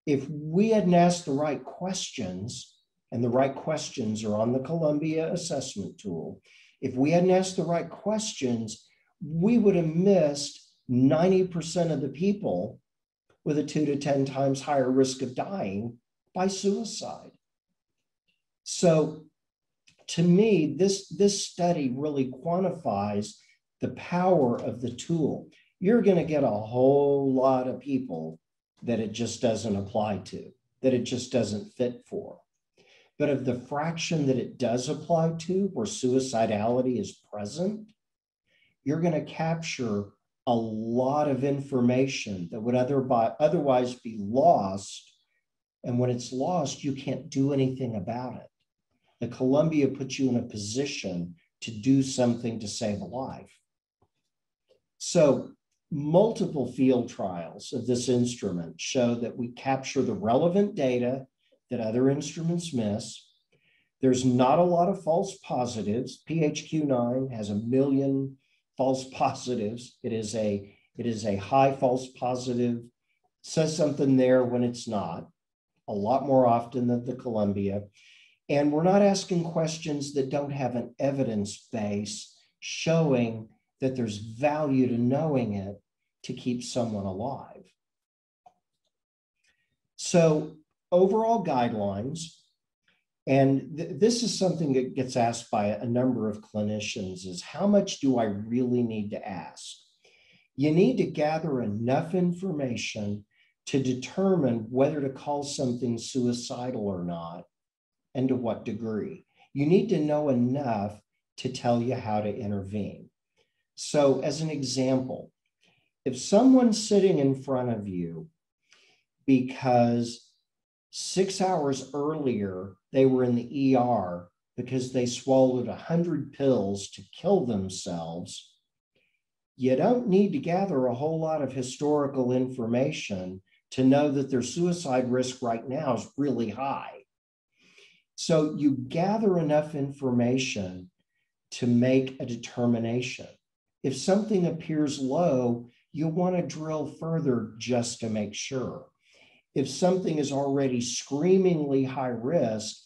If we hadn't asked the right questions, and the right questions are on the Columbia assessment tool, if we hadn't asked the right questions, we would have missed 90% of the people with a 2 to 10 times higher risk of dying by suicide. So to me, this study really quantifies the power of the tool. You're going to get a whole lot of people that it just doesn't apply to, that it just doesn't fit for. But of the fraction that it does apply to, where suicidality is present, you're going to capture a lot of information that would otherwise be lost. And when it's lost, you can't do anything about it. The Columbia puts you in a position to do something to save a life. So multiple field trials of this instrument show that we capture the relevant data that other instruments miss. There's not a lot of false positives. PHQ-9 has 1 million false positives. It is a high false positive, says something there when it's not, a lot more often than the Columbia. And we're not asking questions that don't have an evidence base showing that there's value to knowing it to keep someone alive. So overall guidelines, and this is something that gets asked by a number of clinicians, is how much do I really need to ask? You need to gather enough information to determine whether to call something suicidal or not, and to what degree. You need to know enough to tell you how to intervene. So as an example, if someone's sitting in front of you because 6 hours earlier they were in the ER because they swallowed 100 pills to kill themselves, you don't need to gather a whole lot of historical information to know that their suicide risk right now is really high. So you gather enough information to make a determination. If something appears low, you want to drill further just to make sure. If something is already screamingly high risk,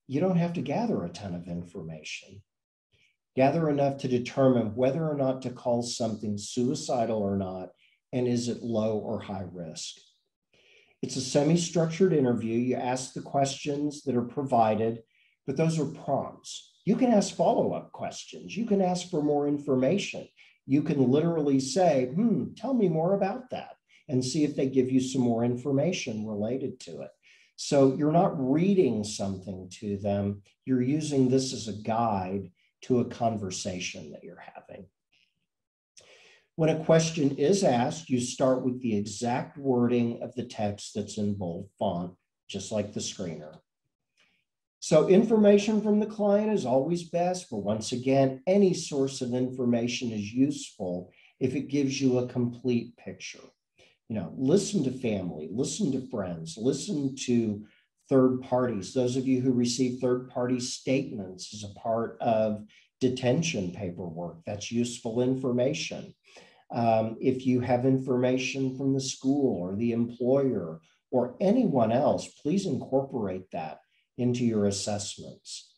you don't have to gather a ton of information. Gather enough to determine whether or not to call something suicidal or not, and is it low or high risk. It's a semi-structured interview. You ask the questions that are provided, but those are prompts. You can ask follow-up questions. You can ask for more information. You can literally say, tell me more about that, and see if they give you some more information related to it. So you're not reading something to them. You're using this as a guide to a conversation that you're having. When a question is asked, you start with the exact wording of the text that's in bold font, just like the screener. So information from the client is always best, but once again, any source of information is useful if it gives you a complete picture. You know, listen to family, listen to friends, listen to third parties. Those of you who receive third-party statements as a part of detention paperwork, that's useful information. If you have information from the school or the employer or anyone else, please incorporate that into your assessments.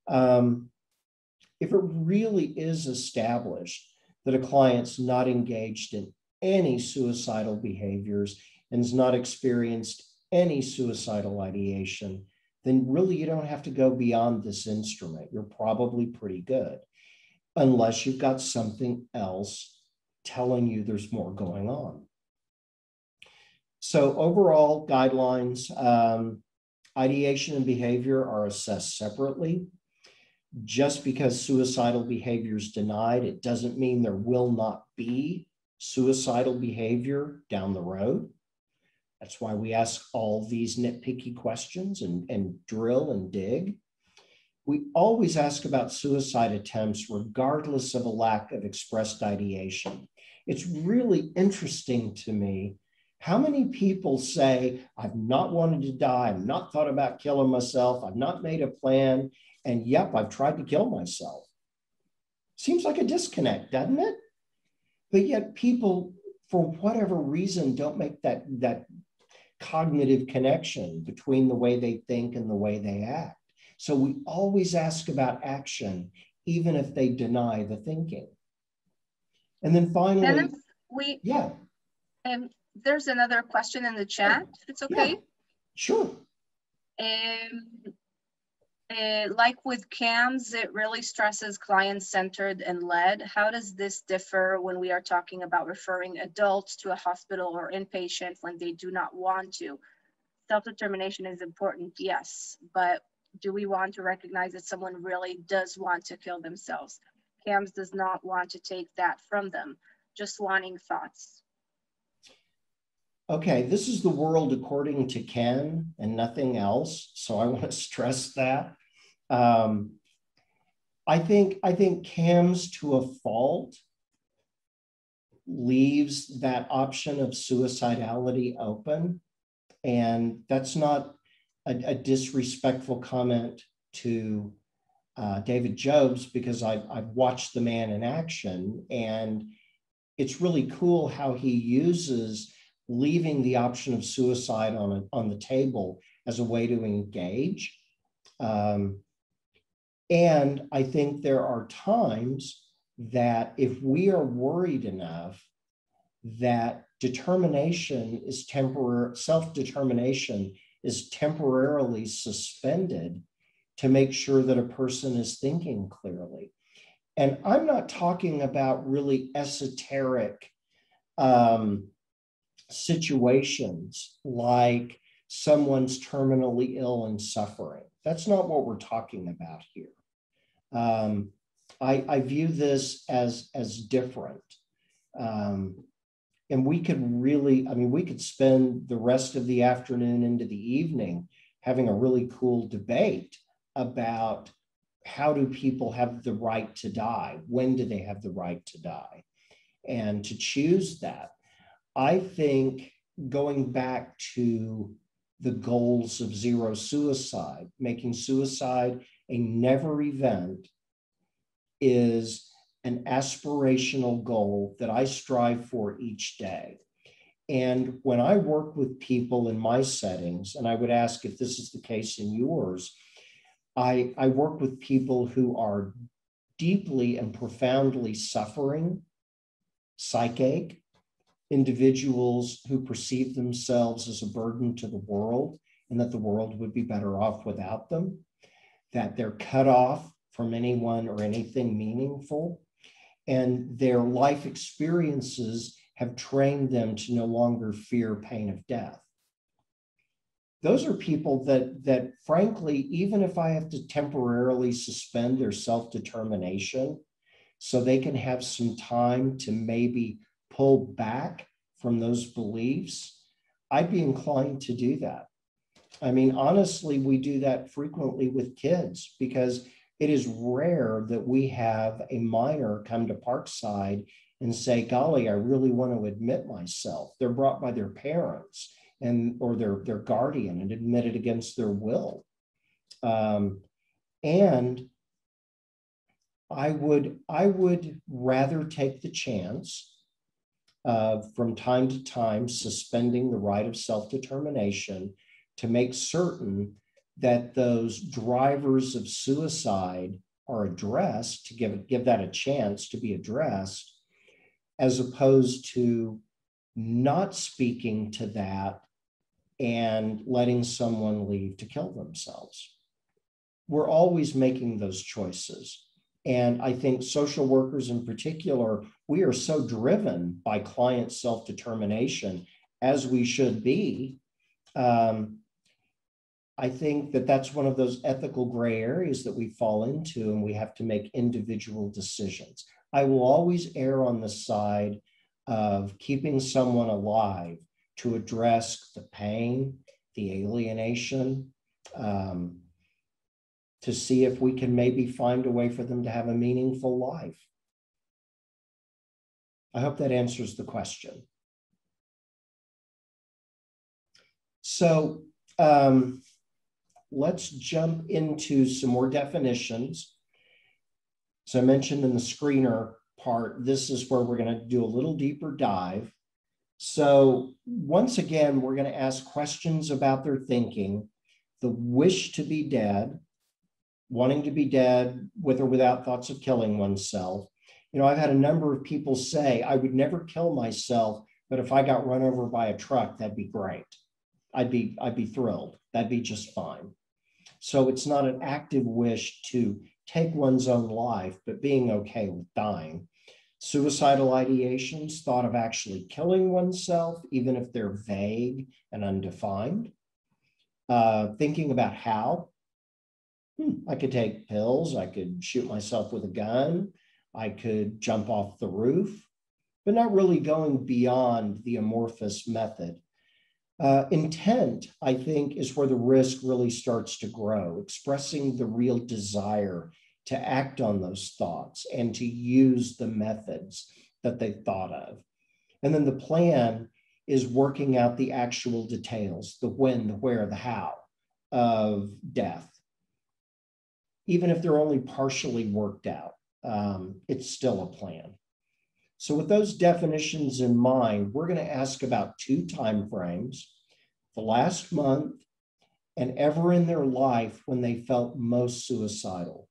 If it really is established that a client's not engaged in any suicidal behaviors and has not experienced any suicidal ideation, then really you don't have to go beyond this instrument. You're probably pretty good, unless you've got something else telling you there's more going on. So overall guidelines, ideation and behavior are assessed separately. Just because suicidal behavior is denied, it doesn't mean there will not be suicidal behavior down the road. That's why we ask all these nitpicky questions and drill and dig. We always ask about suicide attempts regardless of a lack of expressed ideation. It's really interesting to me how many people say, I've not wanted to die, I've not thought about killing myself, I've not made a plan, and yep, I've tried to kill myself. Seems like a disconnect, doesn't it? But yet people, for whatever reason, don't make that cognitive connection between the way they think and the way they act. So we always ask about action, even if they deny the thinking. And then finally, Yeah. There's another question in the chat, if it's okay. Yeah, sure. Like with CAMS, it really stresses client-centered and led. How does this differ when we are talking about referring adults to a hospital or inpatient when they do not want to? Self-determination is important, yes, but do we want to recognize that someone really does want to kill themselves? CAMS does not want to take that from them. Just wanting thoughts. Okay, this is the world according to Ken and nothing else. So I want to stress that. I think CAMS to a fault leaves that option of suicidality open. And that's not a disrespectful comment to David Jobs, because I've watched the man in action, and it's really cool how he uses leaving the option of suicide on the table as a way to engage. And I think there are times that if we are worried enough that determination is temporary, self-determination is temporarily suspended to make sure that a person is thinking clearly. And I'm not talking about really esoteric situations like someone's terminally ill and suffering. That's not what we're talking about here. I view this as different. And we could really, we could spend the rest of the afternoon into the evening having a really cool debate about how do people have the right to die? When do they have the right to die? And to choose that. I think going back to the goals of zero suicide, making suicide a never event, is an aspirational goal that I strive for each day. And when I work with people in my settings, and I would ask if this is the case in yours, I work with people who are deeply and profoundly suffering, psychic, individuals who perceive themselves as a burden to the world and that the world would be better off without them, that they're cut off from anyone or anything meaningful, and their life experiences have trained them to no longer fear pain of death. Those are people that frankly, even if I have to temporarily suspend their self-determination so they can have some time to maybe pull back from those beliefs, I'd be inclined to do that. Honestly, we do that frequently with kids because it is rare that we have a minor come to Parkside and say, golly, I really want to admit myself. They're brought by their parents or their guardian and admitted against their will. And I would rather take the chance of, from time to time, suspending the right of self-determination to make certain that those drivers of suicide are addressed, to give that a chance to be addressed, as opposed to not speaking to that and letting someone leave to kill themselves. We're always making those choices. And I think social workers in particular, we are so driven by client self-determination, as we should be. I think that that's one of those ethical gray areas that we fall into, and we have to make individual decisions. I will always err on the side of keeping someone alive to address the pain, the alienation, to see if we can maybe find a way for them to have a meaningful life. I hope that answers the question. So let's jump into some more definitions. So I mentioned in the screener part, this is where we're going to do a little deeper dive. So once again, we're going to ask questions about their thinking, the wish to be dead, wanting to be dead with or without thoughts of killing oneself, You know, I've had a number of people say, I would never kill myself, but if I got run over by a truck, that'd be great. I'd be thrilled. That'd be just fine. So it's not an active wish to take one's own life, but being okay with dying. Suicidal ideations, thought of actually killing oneself, even if they're vague and undefined. Thinking about how. I could take pills, I could shoot myself with a gun, I could jump off the roof, but not really going beyond the amorphous method. Intent, I think, is where the risk really starts to grow, expressing the real desire to act on those thoughts and to use the methods that they thought of. And then the plan is working out the actual details, the when, the where, the how of death. Even if they're only partially worked out, it's still a plan. So with those definitions in mind, we're going to ask about 2 time frames, the last month and ever in their life when they felt most suicidal.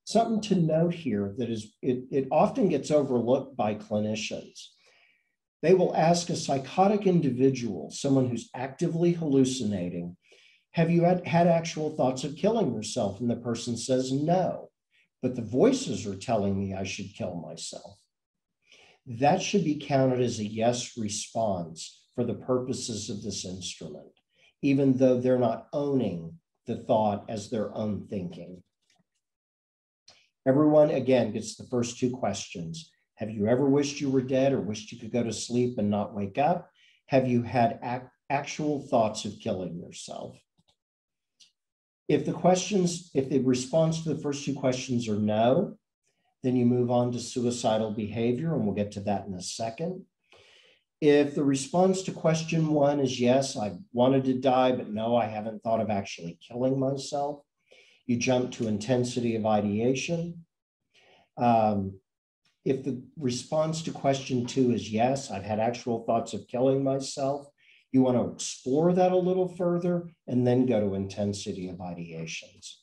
Something to note here that is, it often gets overlooked by clinicians. They will ask a psychotic individual, someone who's actively hallucinating, have you had actual thoughts of killing yourself? And the person says no, but the voices are telling me I should kill myself. That should be counted as a yes response for the purposes of this instrument, even though they're not owning the thought as their own thinking. Everyone, again, gets the first 2 questions. Have you ever wished you were dead or wished you could go to sleep and not wake up? Have you had actual thoughts of killing yourself? If the response to the first 2 questions are no, then you move on to suicidal behavior, and we'll get to that in a second. If the response to question 1 is yes, I wanted to die, but no, I haven't thought of actually killing myself, you jump to intensity of ideation. If the response to question 2 is yes, I've had actual thoughts of killing myself, you want to explore that a little further and then go to intensity of ideations.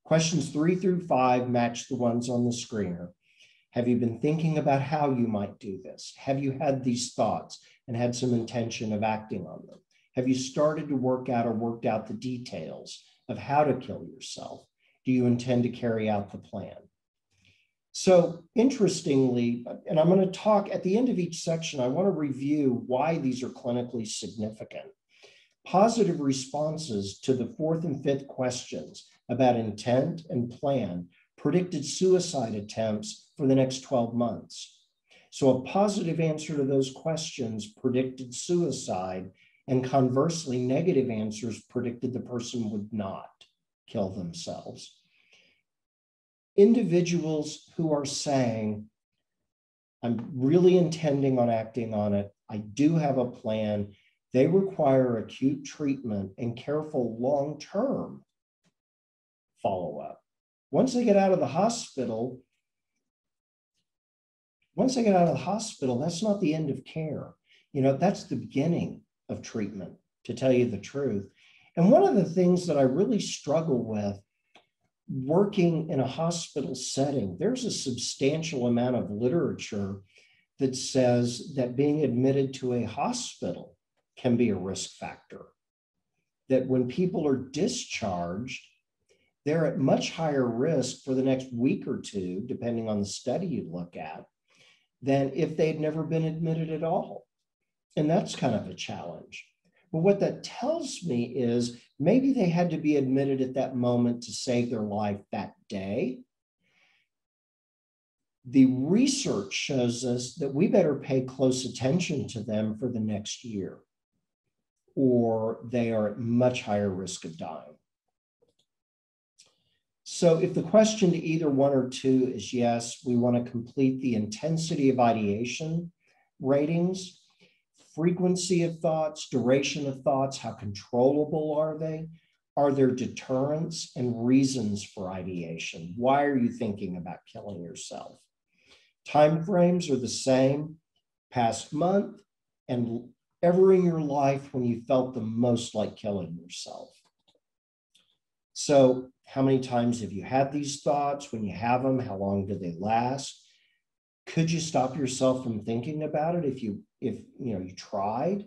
Questions 3 through 5 match the ones on the screener. Have you been thinking about how you might do this? Have you had these thoughts and had some intention of acting on them? Have you started to work out or worked out the details of how to kill yourself? Do you intend to carry out the plan? So interestingly, and I'm going to talk at the end of each section, I want to review why these are clinically significant. Positive responses to the 4th and 5th questions about intent and plan predicted suicide attempts for the next 12 months. So a positive answer to those questions predicted suicide, and conversely, negative answers predicted the person would not kill themselves. Individuals who are saying, I'm really intending on acting on it, I do have a plan, they require acute treatment and careful long-term follow-up. Once they get out of the hospital, that's not the end of care. You know, that's the beginning of treatment, to tell you the truth. And one of the things that I really struggle with working in a hospital setting, there's a substantial amount of literature that says that being admitted to a hospital can be a risk factor. That when people are discharged, they're at much higher risk for the next week or 2, depending on the study you look at, than if they'd never been admitted at all. And that's kind of a challenge. But what that tells me is maybe they had to be admitted at that moment to save their life that day. The research shows us that we better pay close attention to them for the next year, or they are at much higher risk of dying. So if the question to either 1 or 2 is yes, we want to complete the intensity of ideation ratings, frequency of thoughts, duration of thoughts, how controllable are they? Are there deterrents and reasons for ideation? Why are you thinking about killing yourself? Timeframes are the same, past month and ever in your life when you felt the most like killing yourself. So How many times have you had these thoughts? When you have them, how long do they last? Could you stop yourself from thinking about it if you tried?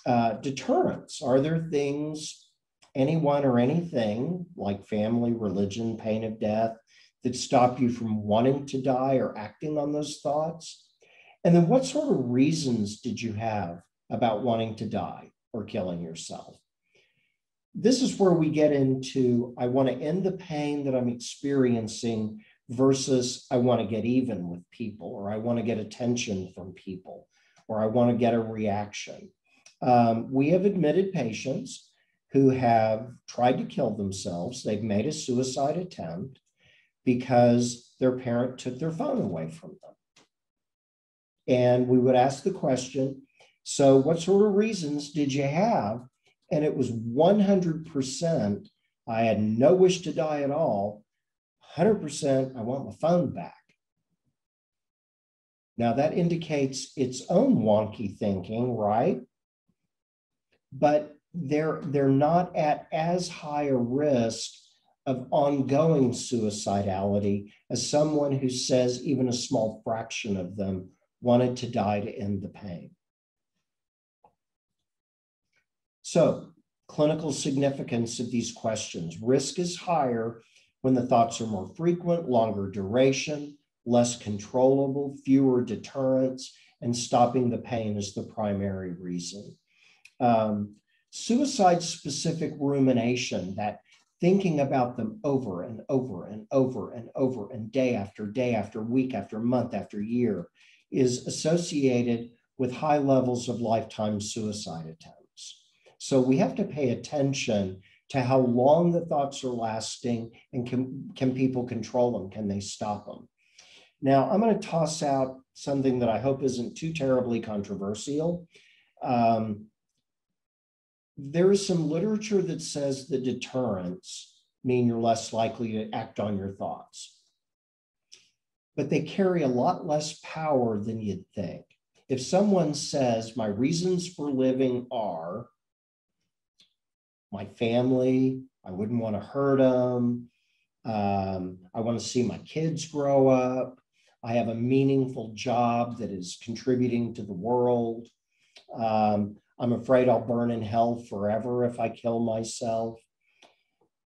Deterrence. Are there things, anyone or anything like family, religion, pain of death, that stop you from wanting to die or acting on those thoughts? And then what sort of reasons did you have about wanting to die or killing yourself? This is where we get into, I want to end the pain that I'm experiencing versus I want to get even with people, or I want to get attention from people, or I want to get a reaction. We have admitted patients who have tried to kill themselves. They've made a suicide attempt because their parent took their phone away from them. And we would ask the question, so what sort of reasons did you have? And it was 100%, I had no wish to die at all. 100%, I want my phone back. Now that indicates its own wonky thinking, right? But they're not at as high a risk of ongoing suicidality as someone who says even a small fraction of them wanted to die to end the pain. So, clinical significance of these questions. Risk is higher when the thoughts are more frequent, longer duration, less controllable, fewer deterrents, and stopping the pain is the primary reason. Suicide-specific rumination, that thinking about them over and over and over and over and day after week after month after year, is associated with high levels of lifetime suicide attempts. So we have to pay attention to how long the thoughts are lasting, and can people control them? Can they stop them? Now, I'm going to toss out something that I hope isn't too terribly controversial. There is some literature that says that deterrents mean you're less likely to act on your thoughts, but they carry a lot less power than you'd think. If someone says, my reasons for living are my family, I wouldn't want to hurt them, I want to see my kids grow up, I have a meaningful job that is contributing to the world, I'm afraid I'll burn in hell forever if I kill myself.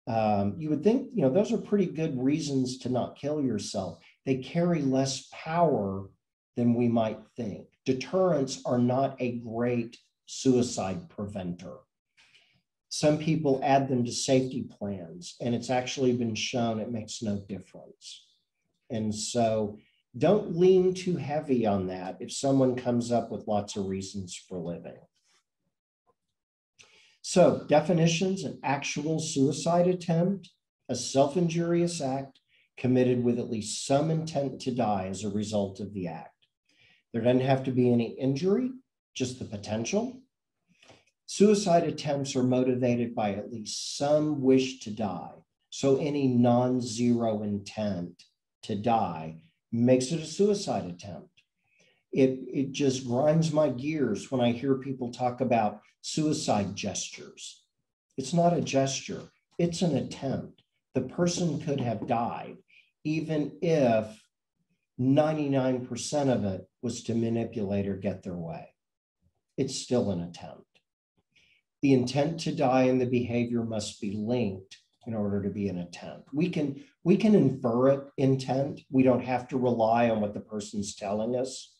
You would think, those are pretty good reasons to not kill yourself. They carry less power than we might think. Deterrents are not a great suicide preventer. Some people add them to safety plans, and it's actually been shown it makes no difference. And so don't lean too heavy on that if someone comes up with lots of reasons for living. So definitions: an actual suicide attempt, a self-injurious act committed with at least some intent to die as a result of the act. There doesn't have to be any injury, just the potential. Suicide attempts are motivated by at least some wish to die. So any non-zero intent to die makes it a suicide attempt. It just grinds my gears when I hear people talk about suicide gestures. It's not a gesture, it's an attempt. The person could have died, even if 99% of it was to manipulate or get their way. It's still an attempt. The intent to die and the behavior must be linked in order to be an attempt. We can infer intent. We don't have to rely on what the person's telling us.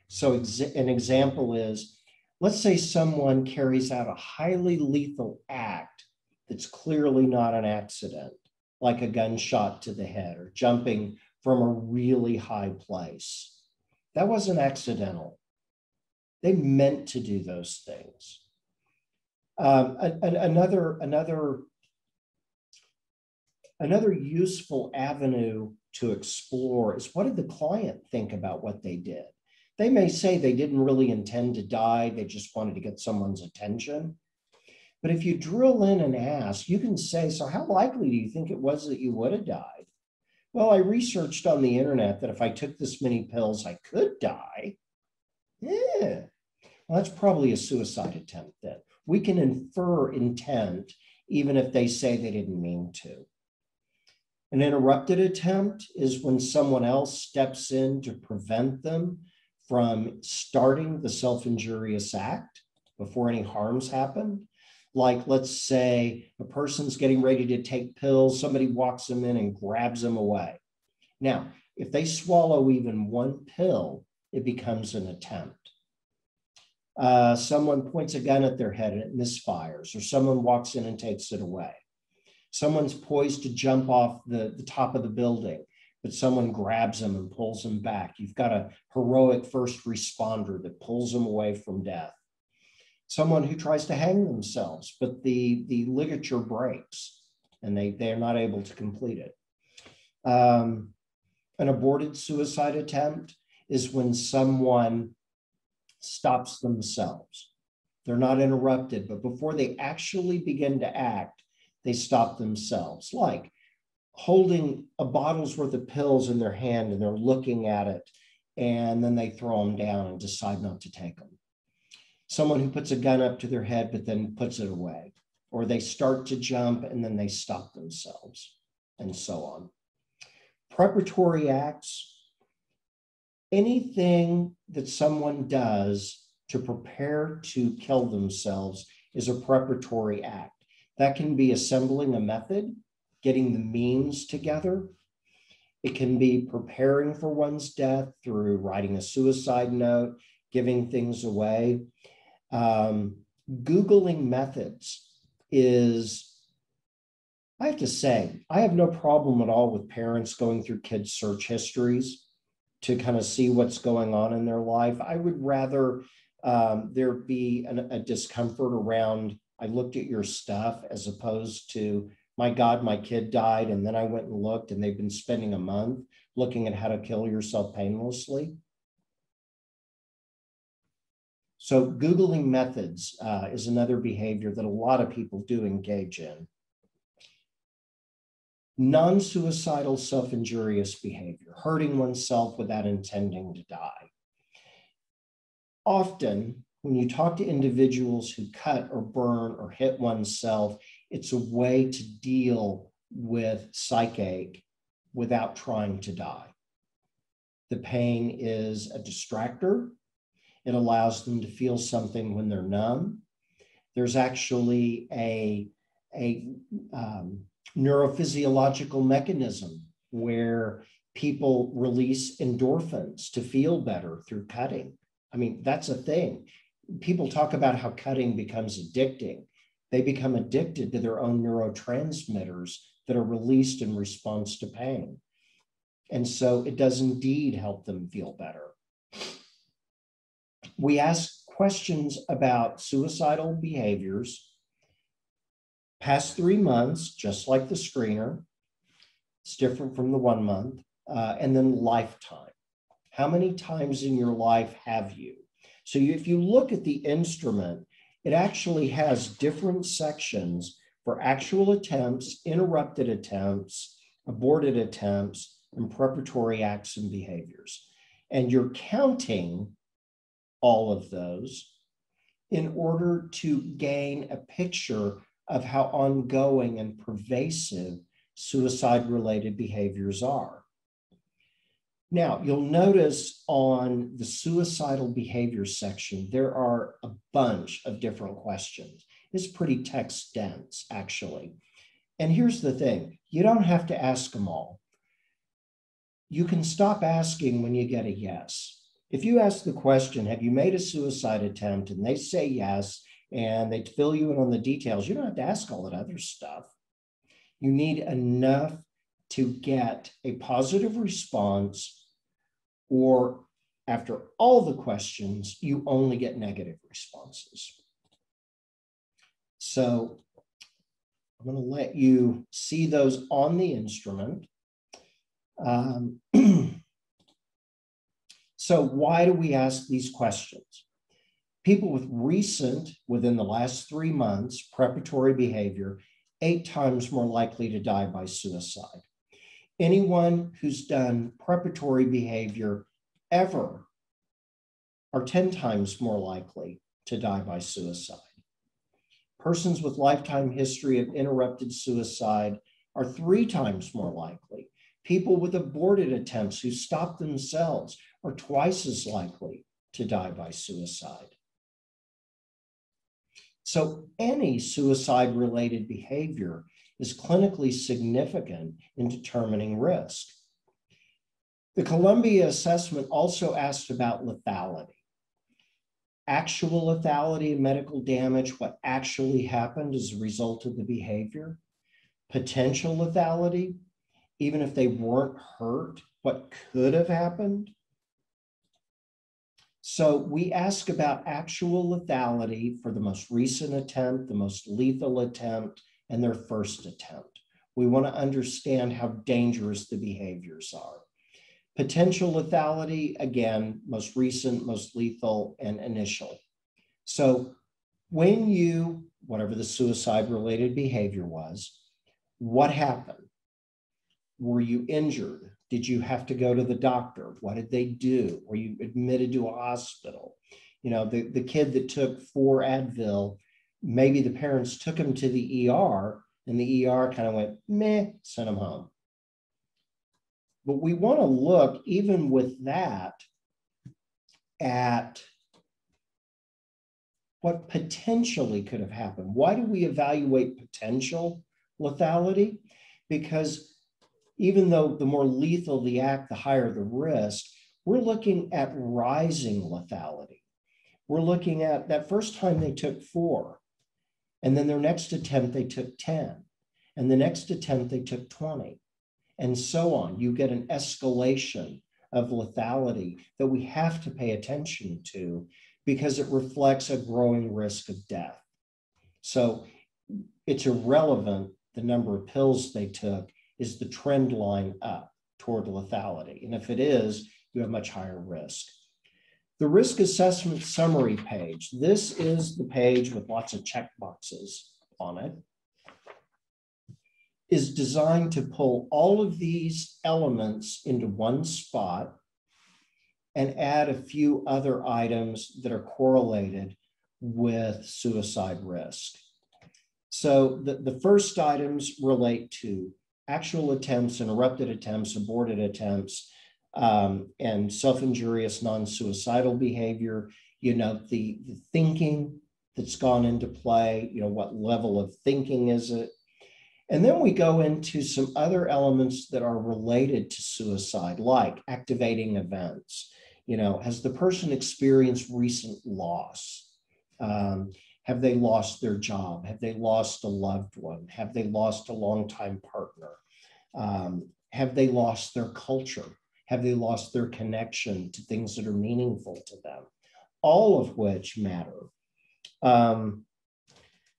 So an example is, let's say someone carries out a highly lethal act that's clearly not an accident, like a gunshot to the head or jumping from a really high place. That wasn't accidental. They meant to do those things. Another useful avenue to explore is, what did the client think about what they did? They may say they didn't really intend to die, they just wanted to get someone's attention. But if you drill in and ask, you can say, so how likely do you think it was that you would have died? Well, I researched on the internet that if I took this many pills, I could die. Yeah, well, that's probably a suicide attempt then. We can infer intent even if they say they didn't mean to. An interrupted attempt is when someone else steps in to prevent them from starting the self-injurious act before any harms happen. Like, let's say a person's getting ready to take pills, somebody walks them in and grabs them away. Now, if they swallow even one pill, it becomes an attempt. Someone points a gun at their head and it misfires, or someone walks in and takes it away. Someone's poised to jump off the top of the building, but someone grabs them and pulls them back. You've got a heroic first responder that pulls them away from death. Someone who tries to hang themselves, but the ligature breaks and they're not able to complete it. An aborted suicide attempt is when someone stops themselves. They're not interrupted, but before they actually begin to act, they stop themselves, like holding a bottle's worth of pills in their hand and they're looking at it, and then they throw them down and decide not to take them. Someone who puts a gun up to their head but then puts it away, or they start to jump and then they stop themselves, and so on. Preparatory acts, anything that someone does to prepare to kill themselves is a preparatory act. That can be assembling a method, getting the means together. It can be preparing for one's death through writing a suicide note, giving things away. Googling methods is, I have to say, I have no problem at all with parents going through kids' search histories to kind of see what's going on in their life. I would rather there be a discomfort around, I looked at your stuff, as opposed to, my God, my kid died, and then I went and looked, and they've been spending a month looking at how to kill yourself painlessly. So Googling methods is another behavior that a lot of people do engage in. Non-suicidal self-injurious behavior, hurting oneself without intending to die. Often, when you talk to individuals who cut or burn or hit oneself, it's a way to deal with psychache without trying to die. The pain is a distractor. It allows them to feel something when they're numb. There's actually a neurophysiological mechanism where people release endorphins to feel better through cutting. I mean, that's a thing. People talk about how cutting becomes addicting. They become addicted to their own neurotransmitters that are released in response to pain. And so it does indeed help them feel better. We ask questions about suicidal behaviors past 3 months, just like the screener. It's different from the 1 month. And then lifetime. How many times in your life have you? So if you look at the instrument, it actually has different sections for actual attempts, interrupted attempts, aborted attempts, and preparatory acts and behaviors. And you're counting all of those in order to gain a picture of how ongoing and pervasive suicide-related behaviors are. Now, you'll notice on the suicidal behavior section, there are a bunch of different questions. It's pretty text dense, actually. And here's the thing, you don't have to ask them all. You can stop asking when you get a yes. If you ask the question, have you made a suicide attempt, and they say yes, and they fill you in on the details, you don't have to ask all that other stuff. You need enough to get a positive response, or after all the questions, you only get negative responses. So I'm going to let you see those on the instrument. So why do we ask these questions? People with recent, within the last 3 months, preparatory behavior, 8 times more likely to die by suicide. Anyone who's done preparatory behavior ever are 10 times more likely to die by suicide. Persons with lifetime history of interrupted suicide are 3 times more likely. People with aborted attempts who stop themselves are twice as likely to die by suicide. So any suicide-related behavior is clinically significant in determining risk. The Columbia assessment also asked about lethality. Actual lethality and medical damage, what actually happened as a result of the behavior. Potential lethality, even if they weren't hurt, what could have happened. So we ask about actual lethality for the most recent attempt, the most lethal attempt, and their first attempt. We want to understand how dangerous the behaviors are. Potential lethality, again, most recent, most lethal, and initial. So when you, whatever the suicide-related behavior was, what happened? Were you injured? Did you have to go to the doctor? What did they do? Were you admitted to a hospital? You know, the kid that took 4 Advil, maybe the parents took him to the ER and the ER kind of went, meh, sent him home. But we want to look, even with that, at what potentially could have happened. Why do we evaluate potential lethality? Because even though the more lethal the act, the higher the risk, we're looking at rising lethality. We're looking at that first time they took 4, and then their next attempt they took 10, and the next attempt they took 20. And so on. You get an escalation of lethality that we have to pay attention to because it reflects a growing risk of death. So it's irrelevant the number of pills they took, is the trend line up toward lethality. And if it is, you have much higher risk. The risk assessment summary page. This is the page with lots of check boxes on it. Is designed to pull all of these elements into one spot and add a few other items that are correlated with suicide risk. So the first items relate to actual attempts, interrupted attempts, aborted attempts, and self-injurious non-suicidal behavior. You know, the thinking that's gone into play, you know, what level of thinking is it? And then we go into some other elements that are related to suicide, like activating events. You know, has the person experienced recent loss? Have they lost their job? Have they lost a loved one? Have they lost a longtime partner? Have they lost their culture? Have they lost their connection to things that are meaningful to them? All of which matter.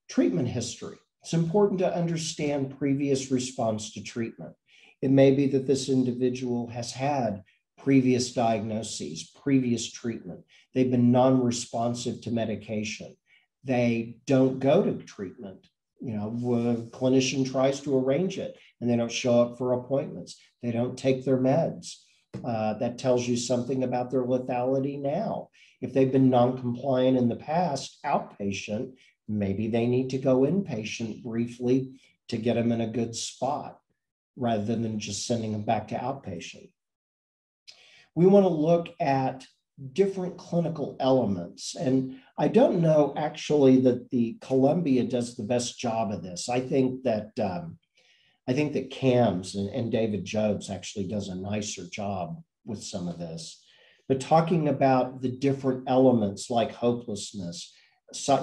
Treatment history. It's important to understand previous response to treatment. It may be that this individual has had previous diagnoses, previous treatment. They've been non-responsive to medication. They don't go to treatment. You know, a clinician tries to arrange it and they don't show up for appointments. They don't take their meds. That tells you something about their lethality now. If they've been non-compliant in the past, outpatient, maybe they need to go inpatient briefly to get them in a good spot rather than just sending them back to outpatient. We want to look at different clinical elements. And I don't know actually that the Columbia does the best job of this. I think that CAMS and David Jobs actually does a nicer job with some of this. But talking about the different elements like hopelessness,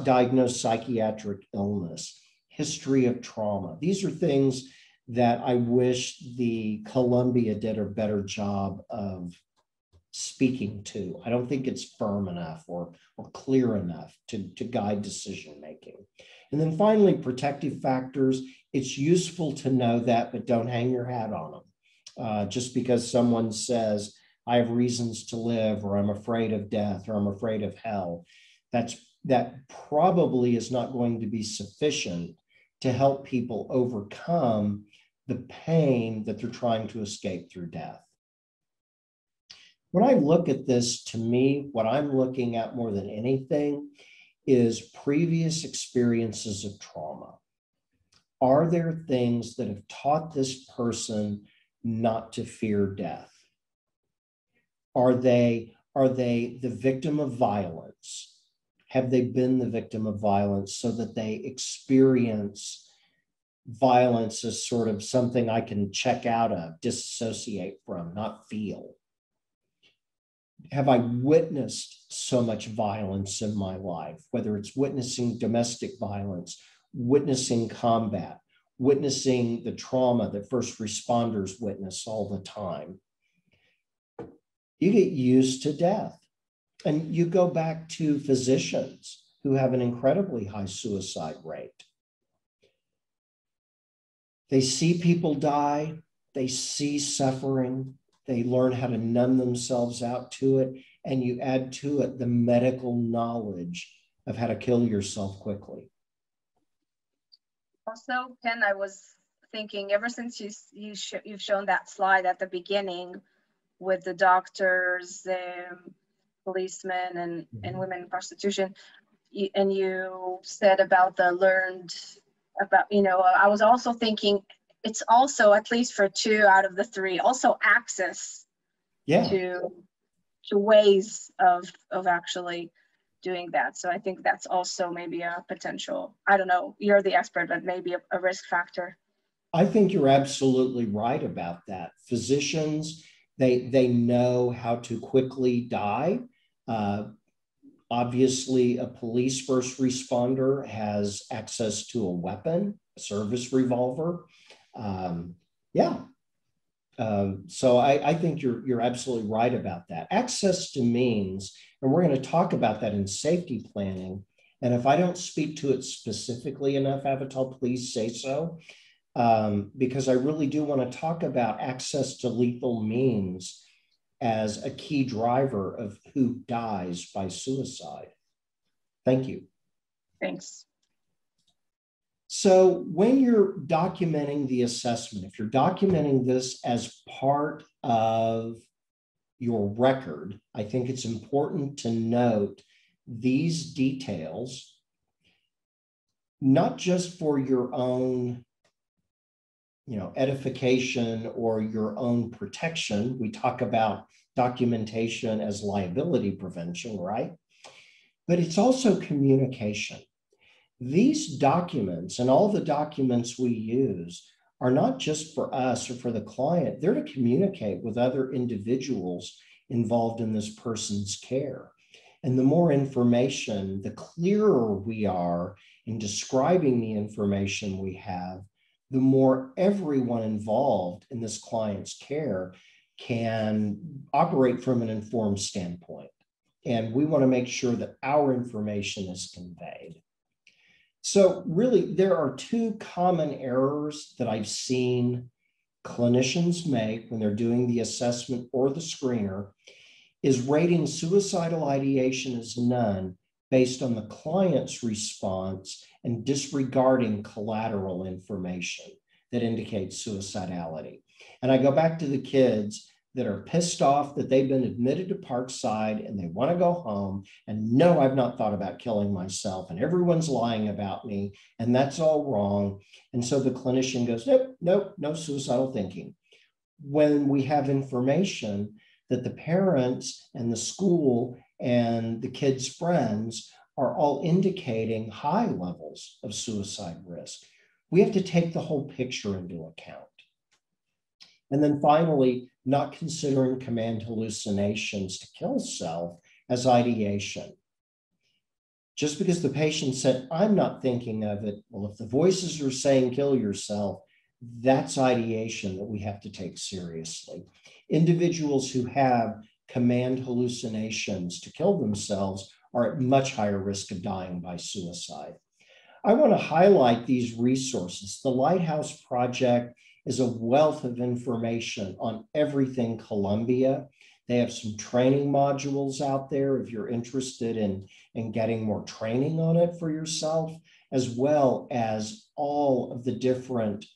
diagnosed psychiatric illness, history of trauma. These are things that I wish the Columbia did a better job of speaking to. I don't think it's firm enough or clear enough to guide decision making. And then finally, protective factors. It's useful to know that, but don't hang your hat on them. Just because someone says, I have reasons to live, or I'm afraid of death, or I'm afraid of hell, that probably is not going to be sufficient to help people overcome the pain that they're trying to escape through death. When I look at this, to me, what I'm looking at more than anything is previous experiences of trauma. Are there things that have taught this person not to fear death? Are they the victim of violence? Have they been the victim of violence so that they experience violence as sort of something I can check out of, disassociate from, not feel? Have I witnessed so much violence in my life, whether it's witnessing domestic violence, witnessing combat, witnessing the trauma that first responders witness all the time? You get used to death. And you go back to physicians who have an incredibly high suicide rate. They see people die, they see suffering, they learn how to numb themselves out to it, and you add to it the medical knowledge of how to kill yourself quickly. Also, Ken, I was thinking, ever since you've shown that slide at the beginning with the doctors, policemen, and women in prostitution, and you said about the learned, about, I was also thinking it's also, at least for 2 out of the 3, also access to ways of actually doing that. So I think that's also maybe a potential, I don't know, you're the expert, but maybe a risk factor. I think you're absolutely right about that. Physicians, they know how to quickly die. Obviously, a police first responder has access to a weapon, a service revolver. So I think you're absolutely right about that. Access to means, and we're going to talk about that in safety planning. And if I don't speak to it specifically enough, Avital, please say so, because I really do want to talk about access to lethal means as a key driver of who dies by suicide. Thank you. Thanks. So when you're documenting the assessment, if you're documenting this as part of your record, I think it's important to note these details, not just for your own edification or your own protection. We talk about documentation as liability prevention, right? But it's also communication. These documents and all the documents we use are not just for us or for the client. They're to communicate with other individuals involved in this person's care. And the more information, the clearer we are in describing the information we have, the more everyone involved in this client's care can operate from an informed standpoint. And we want to make sure that our information is conveyed. So really, there are 2 common errors that I've seen clinicians make when they're doing the assessment or the screener, is rating suicidal ideation as none based on the client's response and disregarding collateral information that indicates suicidality. And I go back to the kids that are pissed off that they've been admitted to Parkside and they want to go home, and no, I've not thought about killing myself, and everyone's lying about me, and that's all wrong. And so the clinician goes, nope, no suicidal thinking. When we have information that the parents and the school and the kids' friends are all indicating high levels of suicide risk, we have to take the whole picture into account. And then finally, not considering command hallucinations to kill self as ideation. Just because the patient said, I'm not thinking of it, well, if the voices are saying kill yourself, that's ideation that we have to take seriously. Individuals who have command hallucinations to kill themselves are at much higher risk of dying by suicide. I want to highlight these resources. The Lighthouse Project is a wealth of information on everything Columbia. They have some training modules out there if you're interested in getting more training on it for yourself, as well as all of the different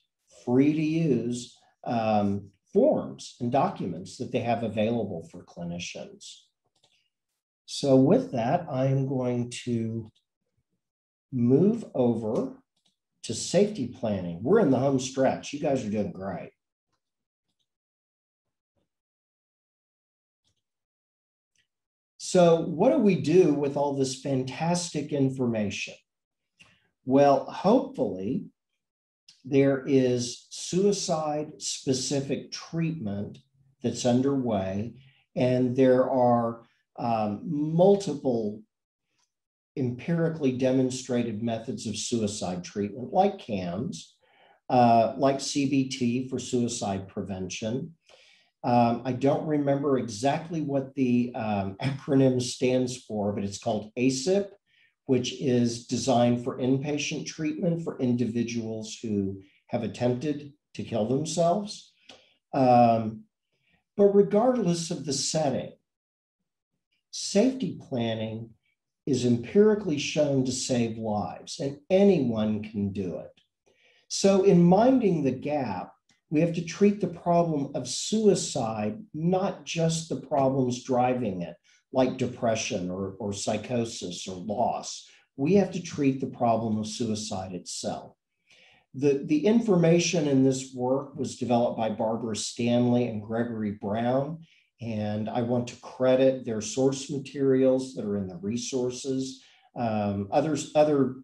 free to use forms and documents that they have available for clinicians. So with that, I am going to move over to safety planning. We're in the home stretch. You guys are doing great. So what do we do with all this fantastic information? Well, hopefully there is suicide-specific treatment that's underway, and there are multiple empirically demonstrated methods of suicide treatment, like CAMS, like CBT for suicide prevention. I don't remember exactly what the acronym stands for, but it's called ACIP, which is designed for inpatient treatment for individuals who have attempted to kill themselves. But regardless of the setting, safety planning is empirically shown to save lives, and anyone can do it. So in minding the gap, we have to treat the problem of suicide, not just the problems driving it, like depression or psychosis or loss. We have to treat the problem of suicide itself. The information in this work was developed by Barbara Stanley and Gregory Brown, and I want to credit their source materials that are in the resources. Other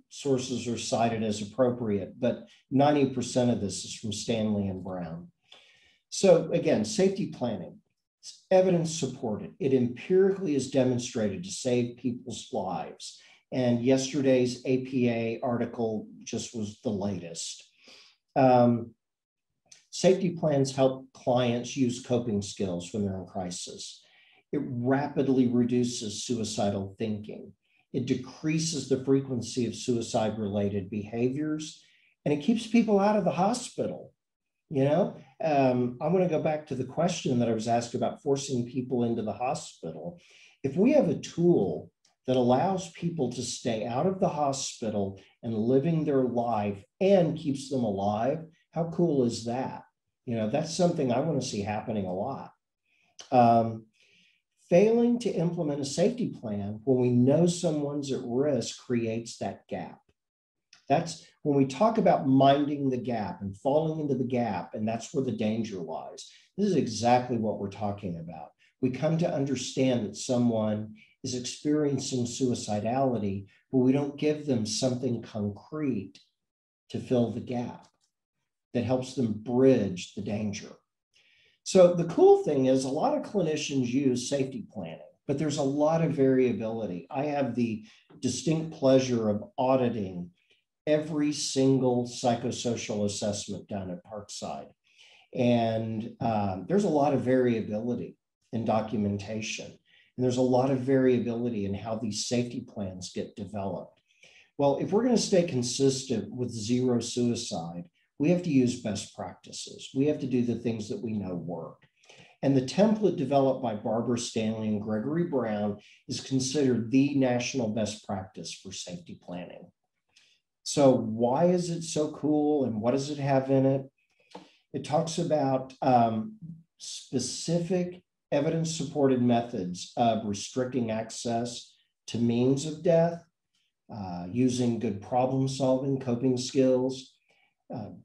sources are cited as appropriate, but 90% of this is from Stanley and Brown. So again, safety planning, it's evidence supported. It empirically is demonstrated to save people's lives. And yesterday's APA article just was the latest. Safety plans help clients use coping skills when they're in crisis. It rapidly reduces suicidal thinking. It decreases the frequency of suicide-related behaviors, and it keeps people out of the hospital. You know, I'm going to go back to the question that I was asked about forcing people into the hospital. If we have a tool that allows people to stay out of the hospital and living their life and keeps them alive, how cool is that? You know, that's something I want to see happening a lot. Failing to implement a safety plan when we know someone's at risk creates that gap. That's when we talk about minding the gap and falling into the gap, and that's where the danger lies. This is exactly what we're talking about. We come to understand that someone is experiencing suicidality, but we don't give them something concrete to fill the gap that helps them bridge the danger. So the cool thing is a lot of clinicians use safety planning, but there's a lot of variability. I have the distinct pleasure of auditing every single psychosocial assessment done at Parkside. And there's a lot of variability in documentation. And there's a lot of variability in how these safety plans get developed. Well, if we're going to stay consistent with zero suicide, we have to use best practices. We have to do the things that we know work. And the template developed by Barbara Stanley and Gregory Brown is considered the national best practice for safety planning. So why is it so cool and what does it have in it? It talks about specific evidence-supported methods of restricting access to means of death, using good problem-solving, coping skills,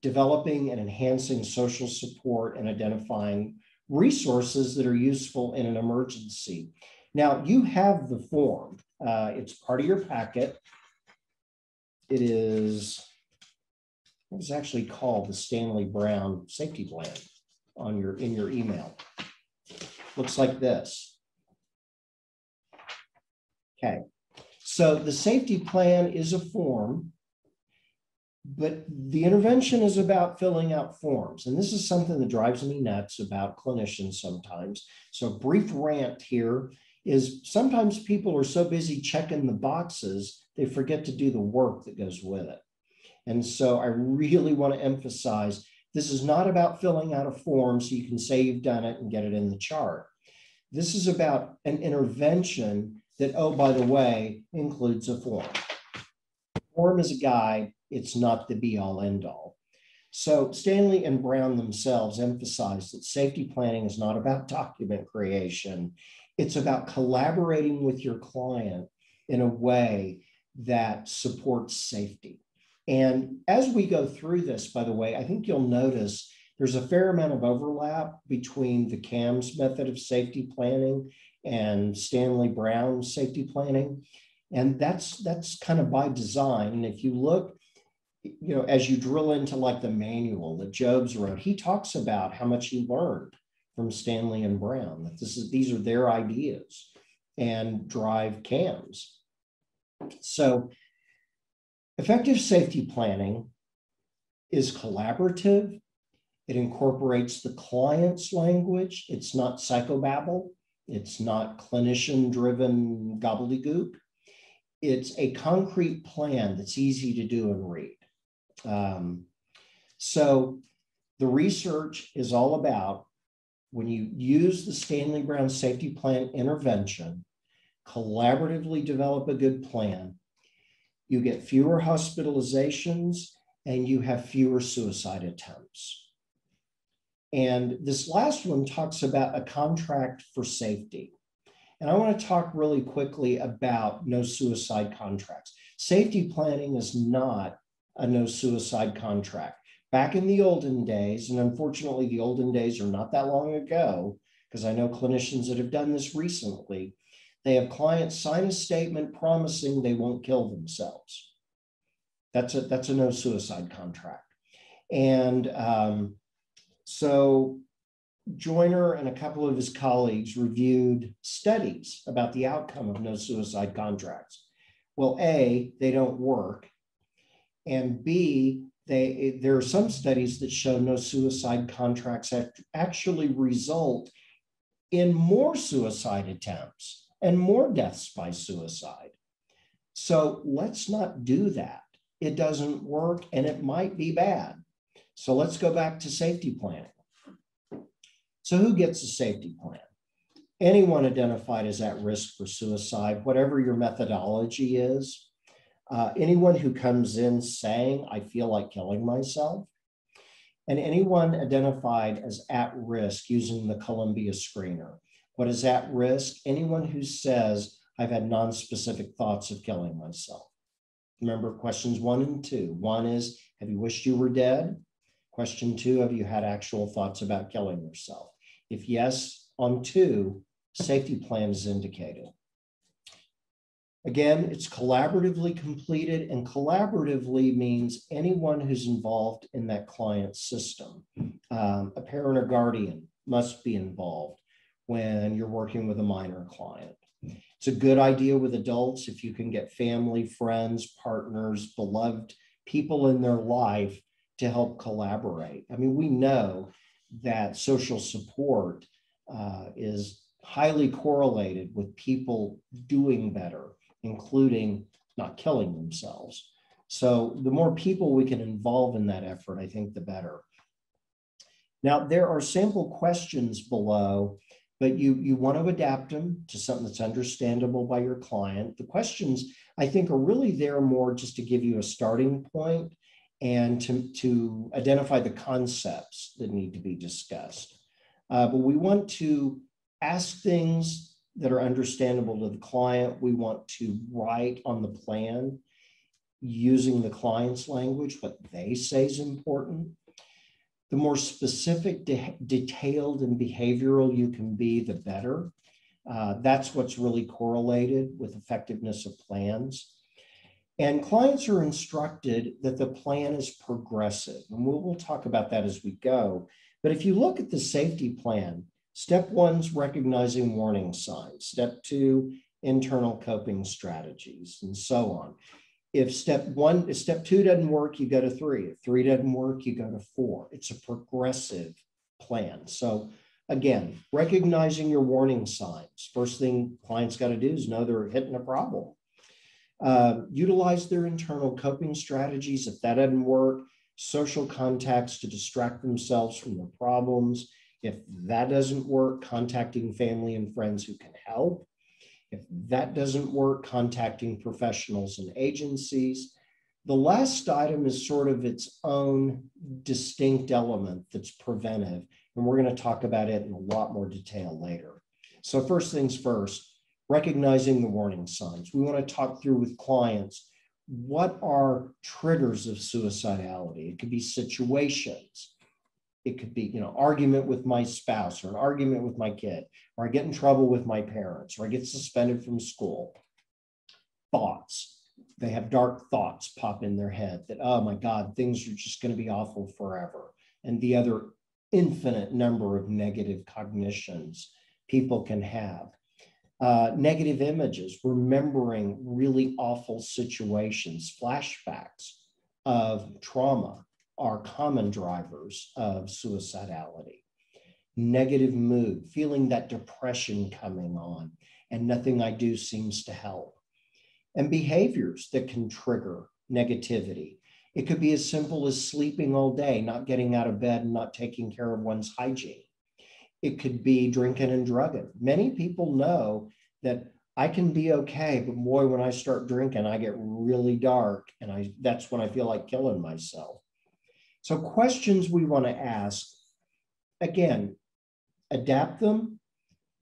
developing and enhancing social support, and identifying resources that are useful in an emergency. Now, you have the form. It's part of your packet. It is, it's actually called the Stanley-Brown Safety Plan in your email. Looks like this. Okay, so the safety plan is a form, but the intervention is about filling out forms. And this is something that drives me nuts about clinicians sometimes. So a brief rant here is sometimes people are so busy checking the boxes, they forget to do the work that goes with it. And so I really want to emphasize, this is not about filling out a form so you can say you've done it and get it in the chart. This is about an intervention that, oh, by the way, includes a form. The form is a guide. It's not the be-all, end-all. So Stanley and Brown themselves emphasize that safety planning is not about document creation. It's about collaborating with your client in a way that supports safety. And as we go through this, by the way, I think you'll notice there's a fair amount of overlap between the CAMS method of safety planning and Stanley-Brown safety planning. And that's kind of by design. And if you look, as you drill into like the manual that Jobs wrote, he talks about how much he learned from Stanley and Brown, that these are their ideas and drive CAMS. So effective safety planning is collaborative. It incorporates the client's language. It's not psychobabble. It's not clinician-driven gobbledygook. It's a concrete plan that's easy to do and read. So the research is all about when you use the Stanley-Brown safety plan intervention, collaboratively develop a good plan, you get fewer hospitalizations and you have fewer suicide attempts. And this last one talks about a contract for safety. And I want to talk really quickly about no suicide contracts. Safety planning is not a no suicide contract. Back in the olden days, and unfortunately the olden days are not that long ago, because I know clinicians that have done this recently, they have clients sign a statement promising they won't kill themselves. That's a no suicide contract. And so Joyner and a couple of his colleagues reviewed studies about the outcome of no suicide contracts. Well, A, they don't work. And B, there are some studies that show no suicide contracts actually result in more suicide attempts and more deaths by suicide. So let's not do that. It doesn't work and it might be bad. So let's go back to safety planning. So who gets a safety plan? Anyone identified as at risk for suicide, whatever your methodology is. Anyone who comes in saying, I feel like killing myself, and anyone identified as at risk using the Columbia screener. What is at risk? Anyone who says, I've had non-specific thoughts of killing myself. Remember questions 1 and 2. 1 is, have you wished you were dead? Question 2, have you had actual thoughts about killing yourself? If yes, on 2, safety plan is indicated. Again, it's collaboratively completed, and collaboratively means anyone who's involved in that client's system. A parent or guardian must be involved when you're working with a minor client. It's a good idea with adults if you can get family, friends, partners, beloved people in their life to help collaborate. I mean, we know that social support is highly correlated with people doing better, including not killing themselves. So the more people we can involve in that effort, I think the better. Now, there are sample questions below, but you want to adapt them to something that's understandable by your client. The questions, I think, are really there more just to give you a starting point and to identify the concepts that need to be discussed. But we want to ask things that are understandable to the client. We want to write on the plan using the client's language, what they say is important. The more specific, detailed, and behavioral you can be, the better. That's what's really correlated with effectiveness of plans. And clients are instructed that the plan is progressive. And we'll talk about that as we go. But if you look at the safety plan, step 1's recognizing warning signs. Step 2, internal coping strategies, and so on. If step 2 doesn't work, you go to 3. If 3 doesn't work, you go to 4. It's a progressive plan. So again, recognizing your warning signs. First thing clients got to do is know they're hitting a problem. Utilize their internal coping strategies. If that doesn't work, social contacts to distract themselves from their problems. If that doesn't work, contacting family and friends who can help. If that doesn't work, contacting professionals and agencies. The last item is sort of its own distinct element that's preventive, and we're going to talk about it in a lot more detail later. So first things first, recognizing the warning signs. We want to talk through with clients, what are triggers of suicidality? It could be situations. It could be, argument with my spouse, or an argument with my kid, or I get in trouble with my parents, or I get suspended from school. Thoughts. They have dark thoughts pop in their head that, oh my God, things are just going to be awful forever. And the other infinite number of negative cognitions people can have. Negative images, remembering really awful situations, flashbacks of trauma are common drivers of suicidality. Negative mood, feeling that depression coming on and nothing I do seems to help. And behaviors that can trigger negativity. It could be as simple as sleeping all day, not getting out of bed and not taking care of one's hygiene. It could be drinking and drugging. Many people know that I can be okay, but boy, when I start drinking, I get really dark, and that's when I feel like killing myself. So questions we want to ask, again, adapt them,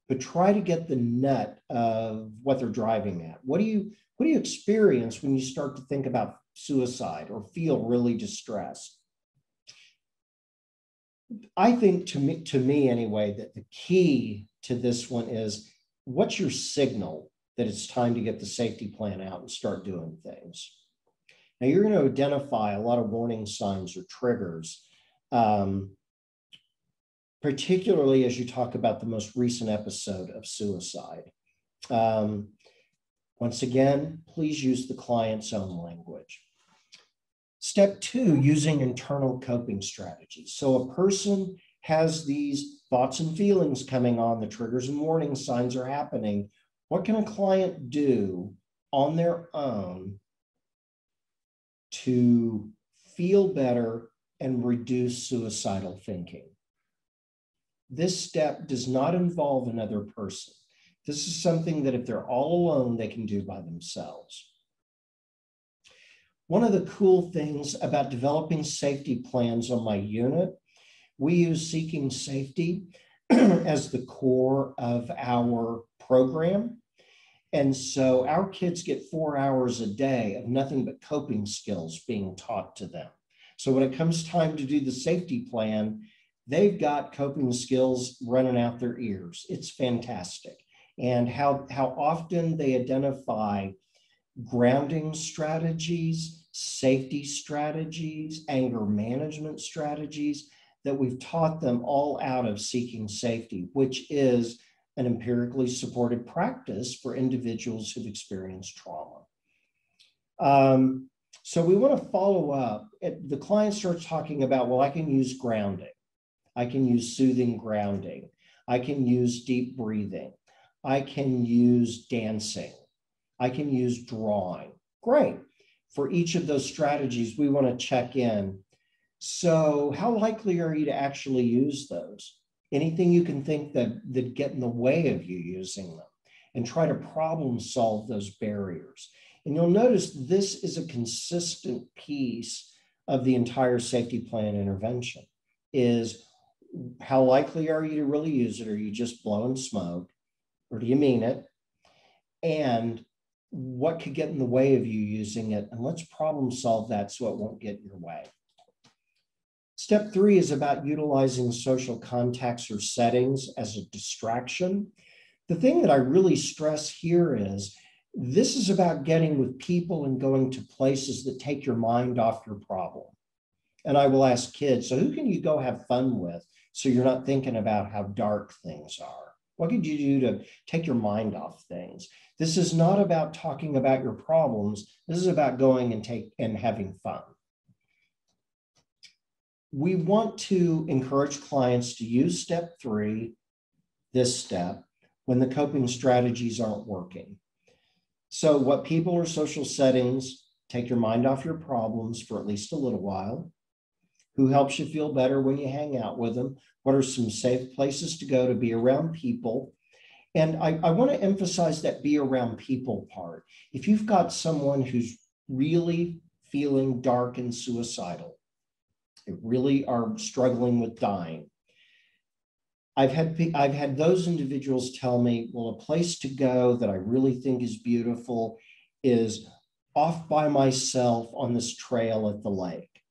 but try to get the nut of what they're driving at. What do you experience when you start to think about suicide or feel really distressed? I think to me anyway, that the key to this one is, what's your signal that it's time to get the safety plan out and start doing things? Now you're going to identify a lot of warning signs or triggers, particularly as you talk about the most recent episode of suicide. Once again, please use the client's own language. Step 2, using internal coping strategies. So a person has these thoughts and feelings coming on, the triggers and warning signs are happening. What can a client do on their own to feel better and reduce suicidal thinking? This step does not involve another person. This is something that if they're all alone, they can do by themselves. One of the cool things about developing safety plans on my unit, we use Seeking Safety as the core of our program. And so our kids get 4 hours a day of nothing but coping skills being taught to them. So when it comes time to do the safety plan, they've got coping skills running out their ears. It's fantastic. And how often they identify grounding strategies, safety strategies, anger management strategies that we've taught them all out of Seeking Safety, which is an empirically supported practice for individuals who've experienced trauma. So we want to follow up. The client starts talking about, well, I can use grounding. I can use soothing grounding. I can use deep breathing. I can use dancing. I can use drawing. Great. For each of those strategies, we want to check in. So how likely are you to actually use those? Anything you can think that get in the way of you using them, and try to problem solve those barriers. And you'll notice this is a consistent piece of the entire safety plan intervention, is how likely are you to really use it? Are you just blowing smoke, or do you mean it? And what could get in the way of you using it? And let's problem solve that so it won't get in your way. Step 3 is about utilizing social contexts or settings as a distraction. The thing that I really stress here is this is about getting with people and going to places that take your mind off your problem. And I will ask kids, so who can you go have fun with so you're not thinking about how dark things are? What could you do to take your mind off things? This is not about talking about your problems. This is about going and having fun. We want to encourage clients to use step 3, this step, when the coping strategies aren't working. So what people or social settings take your mind off your problems for at least a little while? Who helps you feel better when you hang out with them? What are some safe places to go to be around people? And I want to emphasize that be around people part. If you've got someone who's really feeling dark and suicidal, they really are struggling with dying, I've had those individuals tell me, well, a place to go that I really think is beautiful is off by myself on this trail at the lake.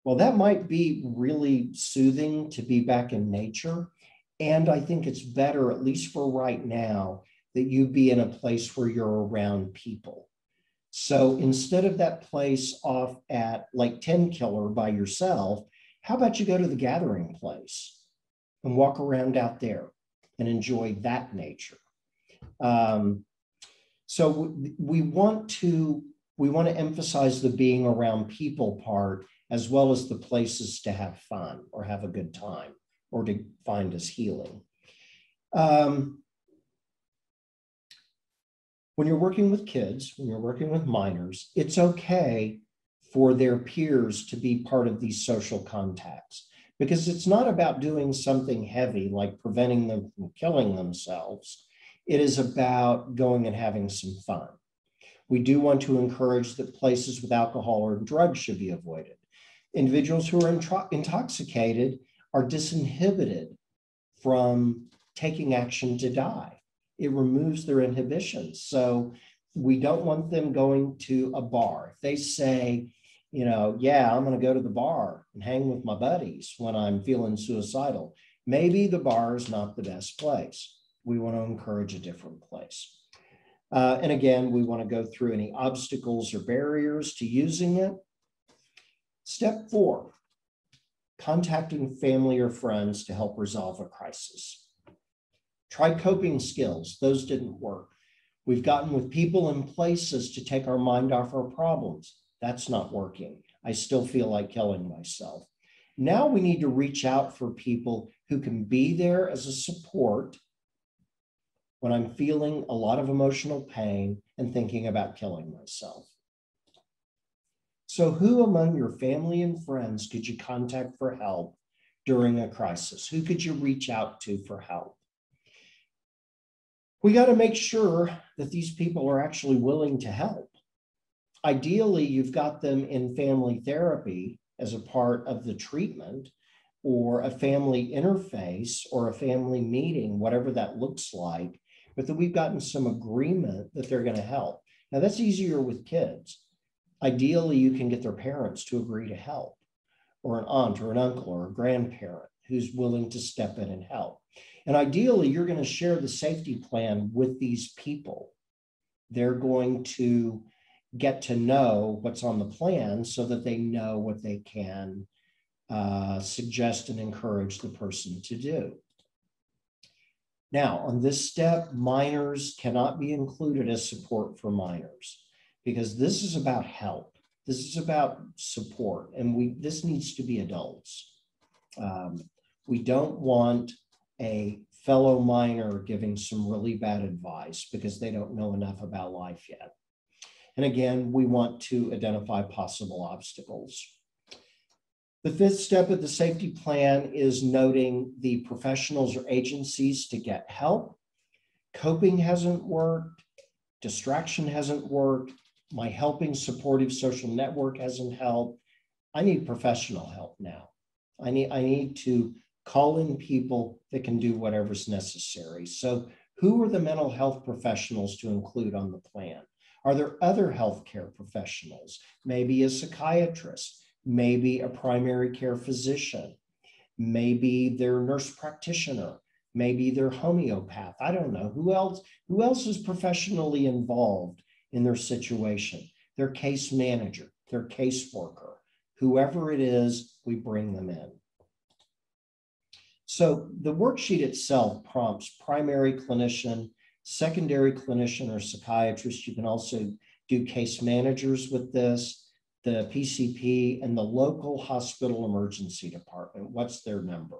Well, that might be really soothing to be back in nature. And I think it's better, at least for right now, that you be in a place where you're around people. So instead of that place off at Lake Tenkiller by yourself, how about you go to the gathering place and walk around out there and enjoy that nature? So we want to emphasize the being around people part, as well as the places to have fun or have a good time or to find as healing. When you're working with kids, when you're working with minors, it's okay for their peers to be part of these social contacts, because it's not about doing something heavy like preventing them from killing themselves. It is about going and having some fun. We do want to encourage that places with alcohol or drugs should be avoided. Individuals who are intoxicated are disinhibited from taking action to die. It removes their inhibitions. So we don't want them going to a bar. If they say, you know, yeah, I'm going to go to the bar and hang with my buddies when I'm feeling suicidal, maybe the bar is not the best place. We want to encourage a different place. And again, we want to go through any obstacles or barriers to using it. Step 4, contacting family or friends to help resolve a crisis. Try coping skills. Those didn't work. We've gotten with people and places to take our mind off our problems. That's not working. I still feel like killing myself. Now we need to reach out for people who can be there as a support when I'm feeling a lot of emotional pain and thinking about killing myself. So who among your family and friends could you contact for help during a crisis? Who could you reach out to for help? We got to make sure that these people are actually willing to help. Ideally, you've got them in family therapy as a part of the treatment, or a family interface, or a family meeting, whatever that looks like, but that we've gotten some agreement that they're going to help. Now, that's easier with kids. Ideally, you can get their parents to agree to help, or an aunt or an uncle or a grandparent who's willing to step in and help. And ideally, you're going to share the safety plan with these people. They're going to get to know what's on the plan so that they know what they can suggest and encourage the person to do. Now, on this step, minors cannot be included as support for minors, because this is about help. This is about support, and this needs to be adults. We don't want a fellow minor giving some really bad advice because they don't know enough about life yet. And again, we want to identify possible obstacles. The 5th step of the safety plan is noting the professionals or agencies to get help. Coping hasn't worked. Distraction hasn't worked. My helping supportive social network hasn't helped. I need professional help now. I need to call in people that can do whatever's necessary. So who are the mental health professionals to include on the plan? Are there other healthcare professionals? Maybe a psychiatrist, maybe a primary care physician, maybe their nurse practitioner, maybe their homeopath. I don't know. Who else is professionally involved in their situation? Their case manager, their caseworker, whoever it is, we bring them in. So the worksheet itself prompts primary clinician, secondary clinician, or psychiatrist. You can also do case managers with this, the PCP, and the local hospital emergency department. What's their number?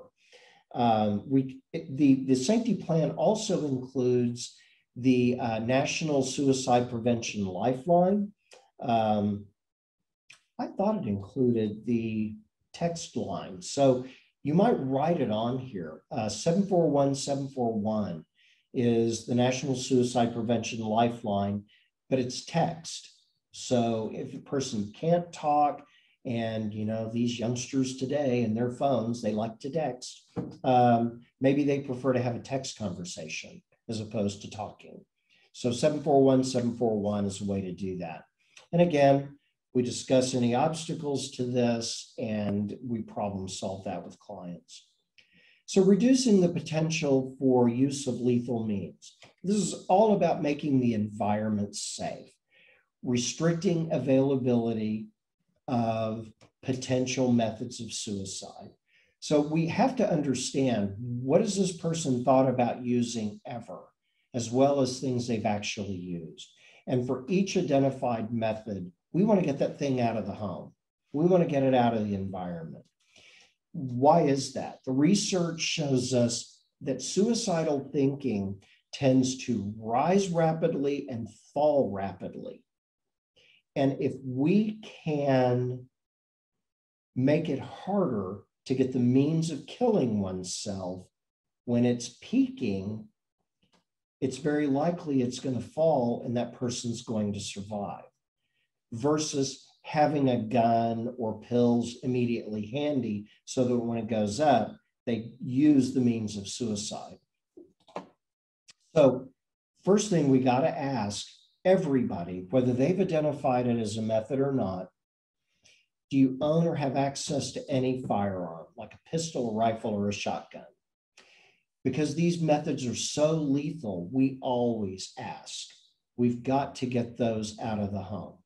The safety plan also includes the National Suicide Prevention Lifeline. I thought it included the text line. So you might write it on here. 741-741 is the National Suicide Prevention Lifeline, but it's text. So if a person can't talk And, you know, these youngsters today and their phones, they like to text. Maybe they prefer to have a text conversation as opposed to talking. So 741 is a way to do that. And again, we discuss any obstacles to this and we problem solve that with clients. So reducing the potential for use of lethal means. This is all about making the environment safe, restricting availability of potential methods of suicide. So we have to understand, what has this person thought about using ever, as well as things they've actually used. And for each identified method, we want to get that thing out of the home. We want to get it out of the environment. Why is that? The research shows us that suicidal thinking tends to rise rapidly and fall rapidly. And if we can make it harder to get the means of killing oneself when it's peaking, it's very likely it's going to fall and that person's going to survive, versus having a gun or pills immediately handy so that when it goes up, they use the means of suicide. So first thing we got to ask everybody, whether they've identified it as a method or not, do you own or have access to any firearm, like a pistol, a rifle, or a shotgun? Because these methods are so lethal, we always ask. We've got to get those out of the home,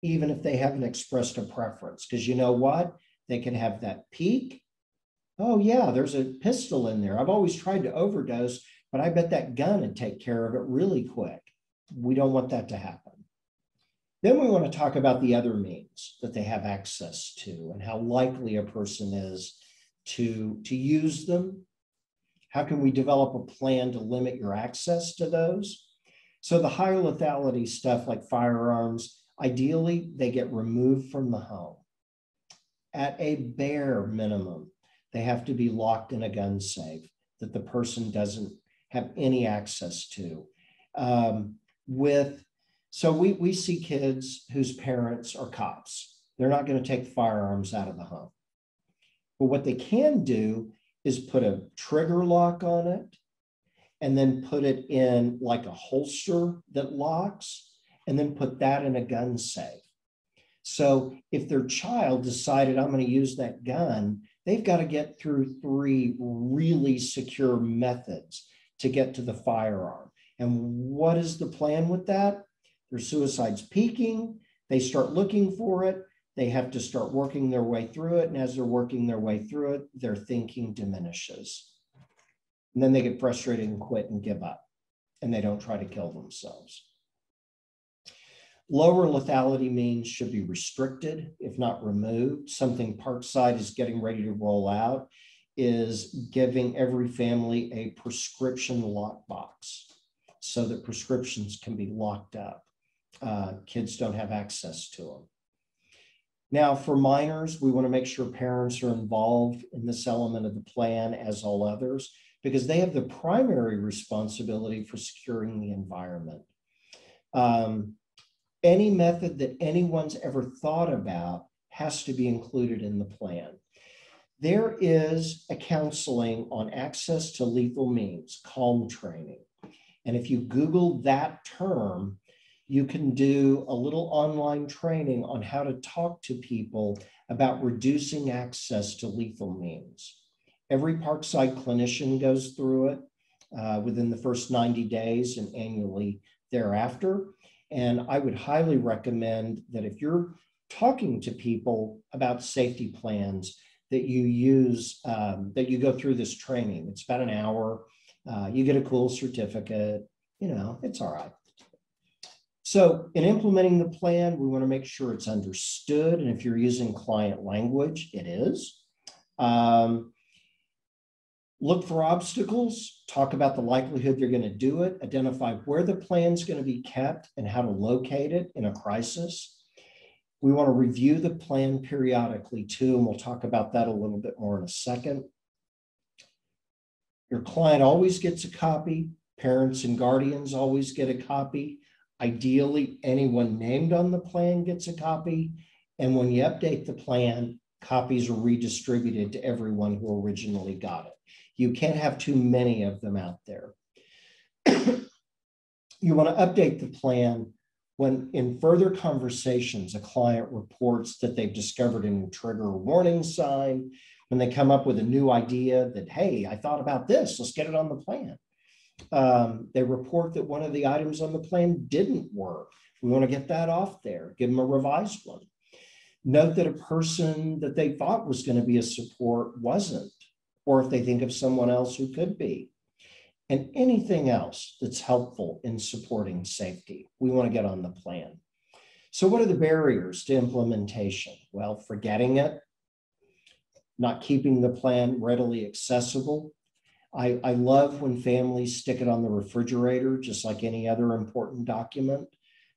even if they haven't expressed a preference. Because you know what? They can have that peak. Oh yeah, there's a pistol in there. I've always tried to overdose, but I bet that gun would take care of it really quick. We don't want that to happen. Then we want to talk about the other means that they have access to and how likely a person is to use them. How can we develop a plan to limit your access to those? So the higher lethality stuff like firearms, ideally they get removed from the home. At a bare minimum, they have to be locked in a gun safe that the person doesn't have any access to. So we see kids whose parents are cops. They're not going to take firearms out of the home. But what they can do is put a trigger lock on it and then put it in like a holster that locks and then put that in a gun safe. So if their child decided, I'm going to use that gun, they've got to get through 3 really secure methods to get to the firearm. And what is the plan with that? Their suicide's peaking. They start looking for it. They have to start working their way through it. And as they're working their way through it, their thinking diminishes. And then they get frustrated and quit and give up. And they don't try to kill themselves. Lower lethality means should be restricted, if not removed. Something Parkside is getting ready to roll out is giving every family a prescription lockbox so that prescriptions can be locked up. Kids don't have access to them. Now, for minors, we want to make sure parents are involved in this element of the plan as all others, because they have the primary responsibility for securing the environment. Any method that anyone's ever thought about has to be included in the plan. There is a counseling on access to lethal means, CALM training. And if you Google that term, you can do a little online training on how to talk to people about reducing access to lethal means. Every Parkside clinician goes through it within the first 90 days and annually thereafter. And I would highly recommend that if you're talking to people about safety plans, that you use, that you go through this training. It's about an hour. You get a cool certificate, you know, it's all right. So in implementing the plan, we want to make sure it's understood. And if you're using client language, it is. Look for obstacles, talk about the likelihood you're going to do it, identify where the plan's going to be kept and how to locate it in a crisis. We want to review the plan periodically too, and we'll talk about that a little bit more in a second. Your client always gets a copy. Parents and guardians always get a copy. Ideally, anyone named on the plan gets a copy. And when you update the plan, copies are redistributed to everyone who originally got it. You can't have too many of them out there. You want to update the plan when in further conversations, a client reports that they've discovered a new trigger or warning sign, when they come up with a new idea that, hey, I thought about this, let's get it on the plan. They report that one of the items on the plan didn't work. We want to get that off there, give them a revised one. Note that a person that they thought was going to be a support wasn't, or if they think of someone else who could be. And anything else that's helpful in supporting safety, we want to get on the plan. So what are the barriers to implementation? Well, forgetting it, not keeping the plan readily accessible. I love when families stick it on the refrigerator, just like any other important document.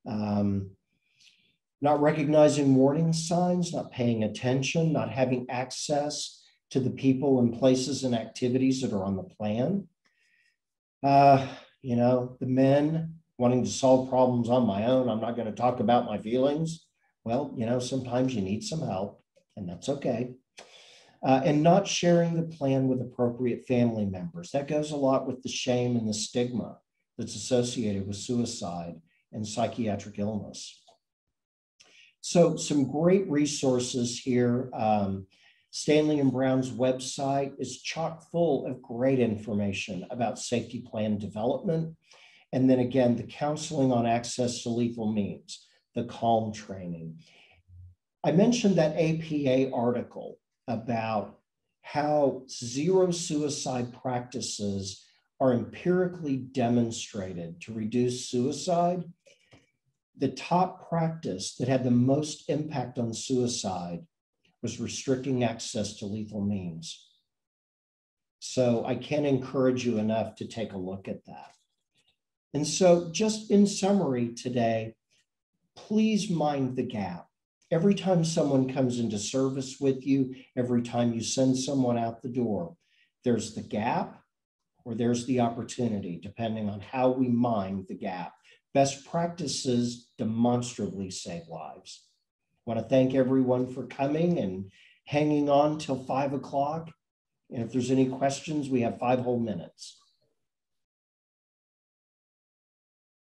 Not recognizing warning signs, not paying attention, not having access to the people and places and activities that are on the plan. You know, the men wanting to solve problems on my own. I'm not going to talk about my feelings. Well, you know, sometimes you need some help, and that's okay. And not sharing the plan with appropriate family members. That goes a lot with the shame and the stigma that's associated with suicide and psychiatric illness. So some great resources here. Stanley-Brown's website is chock full of great information about safety plan development. And then again, the counseling on access to lethal means, the CALM training. I mentioned that APA article about how zero suicide practices are empirically demonstrated to reduce suicide. The top practice that had the most impact on suicide was restricting access to lethal means. So I can't encourage you enough to take a look at that. And so just in summary today, please mind the gap. Every time someone comes into service with you, every time you send someone out the door, there's the gap or there's the opportunity, depending on how we mind the gap. Best practices demonstrably save lives. I want to thank everyone for coming and hanging on till 5 o'clock. And if there's any questions, we have 5 whole minutes.